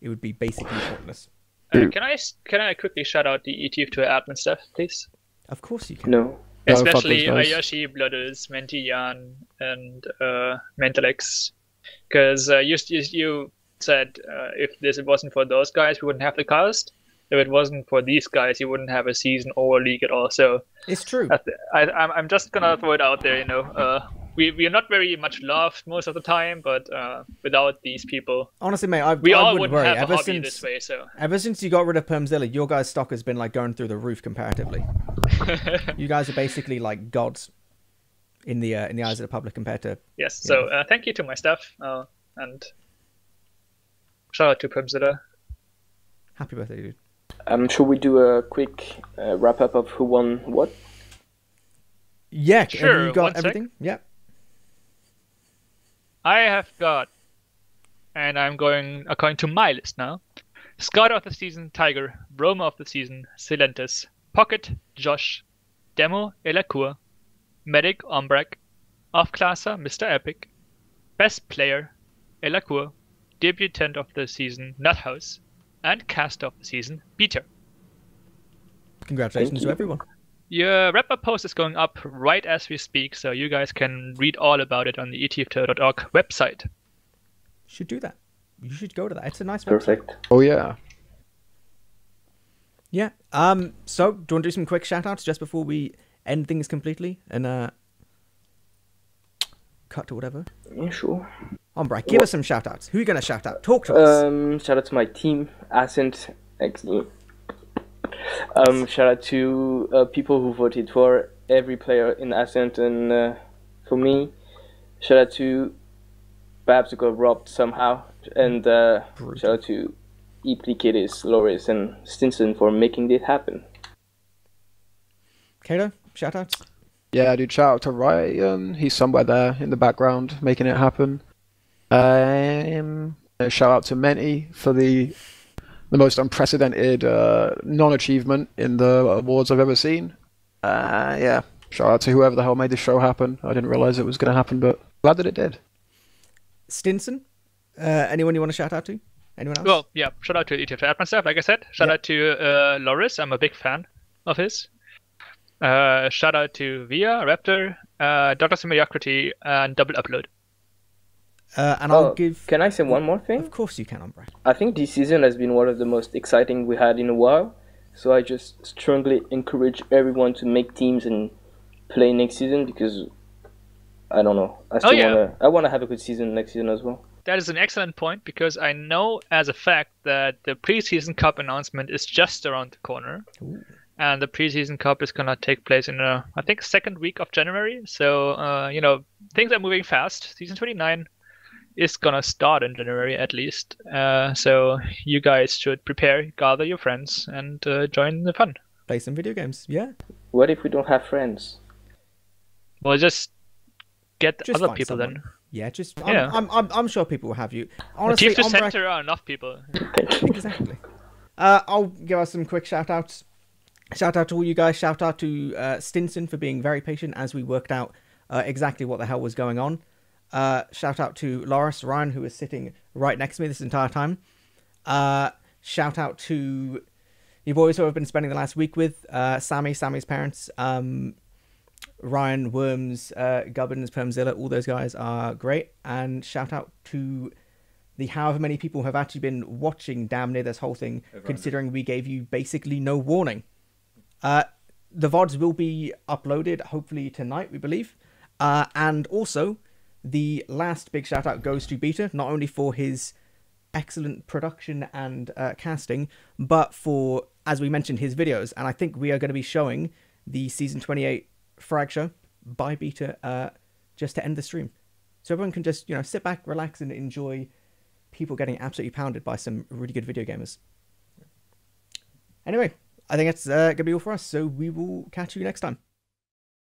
It would be basically pointless. Can I quickly shout out the ETF2 admin staff, please? Of course you can. No. No, fuck Especially those guys. Ayashi, Bloodus, Menti Jan, and Mentalex. Because you said if this wasn't for those guys, we wouldn't have the cast. If it wasn't for these guys, you wouldn't have a season or a league at all. So It's true. I'm just gonna throw it out there. We are not very much loved most of the time, but without these people, Honestly, mate, I we all wouldn't wouldn't worry. have a Ever hobby since this way. So ever since you got rid of Permzilla, your guys' stock has been like going through the roof comparatively. You guys are basically like gods in the eyes of the public compared to. yes. So thank you to my staff and shout out to Primzilla. Happy birthday, dude. Should we do a quick wrap up of who won what? Yeah, Sure, have you got one sec. everything? Yep. I have got, and I'm going according to my list now. Scout of the season, Tiger. Roma of the season, Silentis. Pocket, Josh. Demo, Elacour. Medic, Ombrak. Off-classer, Mr. Epic. Best player, Elacour. Debutant of the season, Nuthouse. And cast of the season, Peter. Congratulations Thank to you. everyone. Your wrap-up post is going up right as we speak, so you guys can read all about it on the etf.org website. Should do that. You should go to that. It's a nice website. Perfect. Oh yeah. Yeah. So, do you want to do some quick shout-outs just before we end things completely and cut to whatever? Yeah, sure. Ombra, give us some shout-outs. Who are you going to shout out? Talk to us. Shout out to my team, Ascent XE. Shout out to people who voted for every player in Ascent and for me. Shout out to Babs who got robbed somehow. And shout out to Eplikidis, Loris, and Stinson for making it happen. Kato, shout-outs? Yeah, dude, shout out to Ryan. He's somewhere there in the background making it happen. Shout out to Menti for the most unprecedented non-achievement in the awards I've ever seen. Yeah, shout out to whoever the hell made this show happen. I didn't realize it was going to happen, but glad that it did. Stinson? Anyone you want to shout out to? Anyone else? Well, yeah, shout out to ETF admin staff, like I said. Shout out to Loris, I'm a big fan of his. Shout out to Via, Raptor, Dr. Mediocrity, and Double Upload. And I'll give... Can I say one more thing? Of course you can, Ombra. I think this season has been one of the most exciting we had in a while. So I just strongly encourage everyone to make teams and play next season because I don't know. I want to have a good season next season as well. That is an excellent point because I know as a fact that the preseason cup announcement is just around the corner. Ooh. And the preseason cup is going to take place in, I think, second week of January. So, things are moving fast. Season 29 is going to start in January at least. So you guys should prepare, gather your friends, and join the fun. Play some video games. Yeah. What if we don't have friends? Well, just get Just other find people someone. then. Yeah, just... Yeah. I'm sure people will have you. Honestly, Team to Ombra... center are enough people. Exactly. I'll give us some quick shout-outs. Shout out to all you guys. Shout out to Stinson for being very patient as we worked out exactly what the hell was going on. Shout out to Loris Ryan, who was sitting right next to me this entire time. Shout out to you boys who I've been spending the last week with, Sammy's parents, Ryan, Worms, Gubbins, Permzilla, all those guys are great. And shout out to the however many people have actually been watching damn near this whole thing, considering we gave you basically no warning. The VODs will be uploaded hopefully tonight, we believe. And also, the last big shout out goes to Beta, not only for his excellent production and casting, but for, as we mentioned, his videos. And I think we are going to be showing the Season 28 frag show by Beta just to end the stream. So everyone can just, sit back, relax, and enjoy people getting absolutely pounded by some really good video gamers. Anyway, I think that's going to be all for us, so we will catch you next time.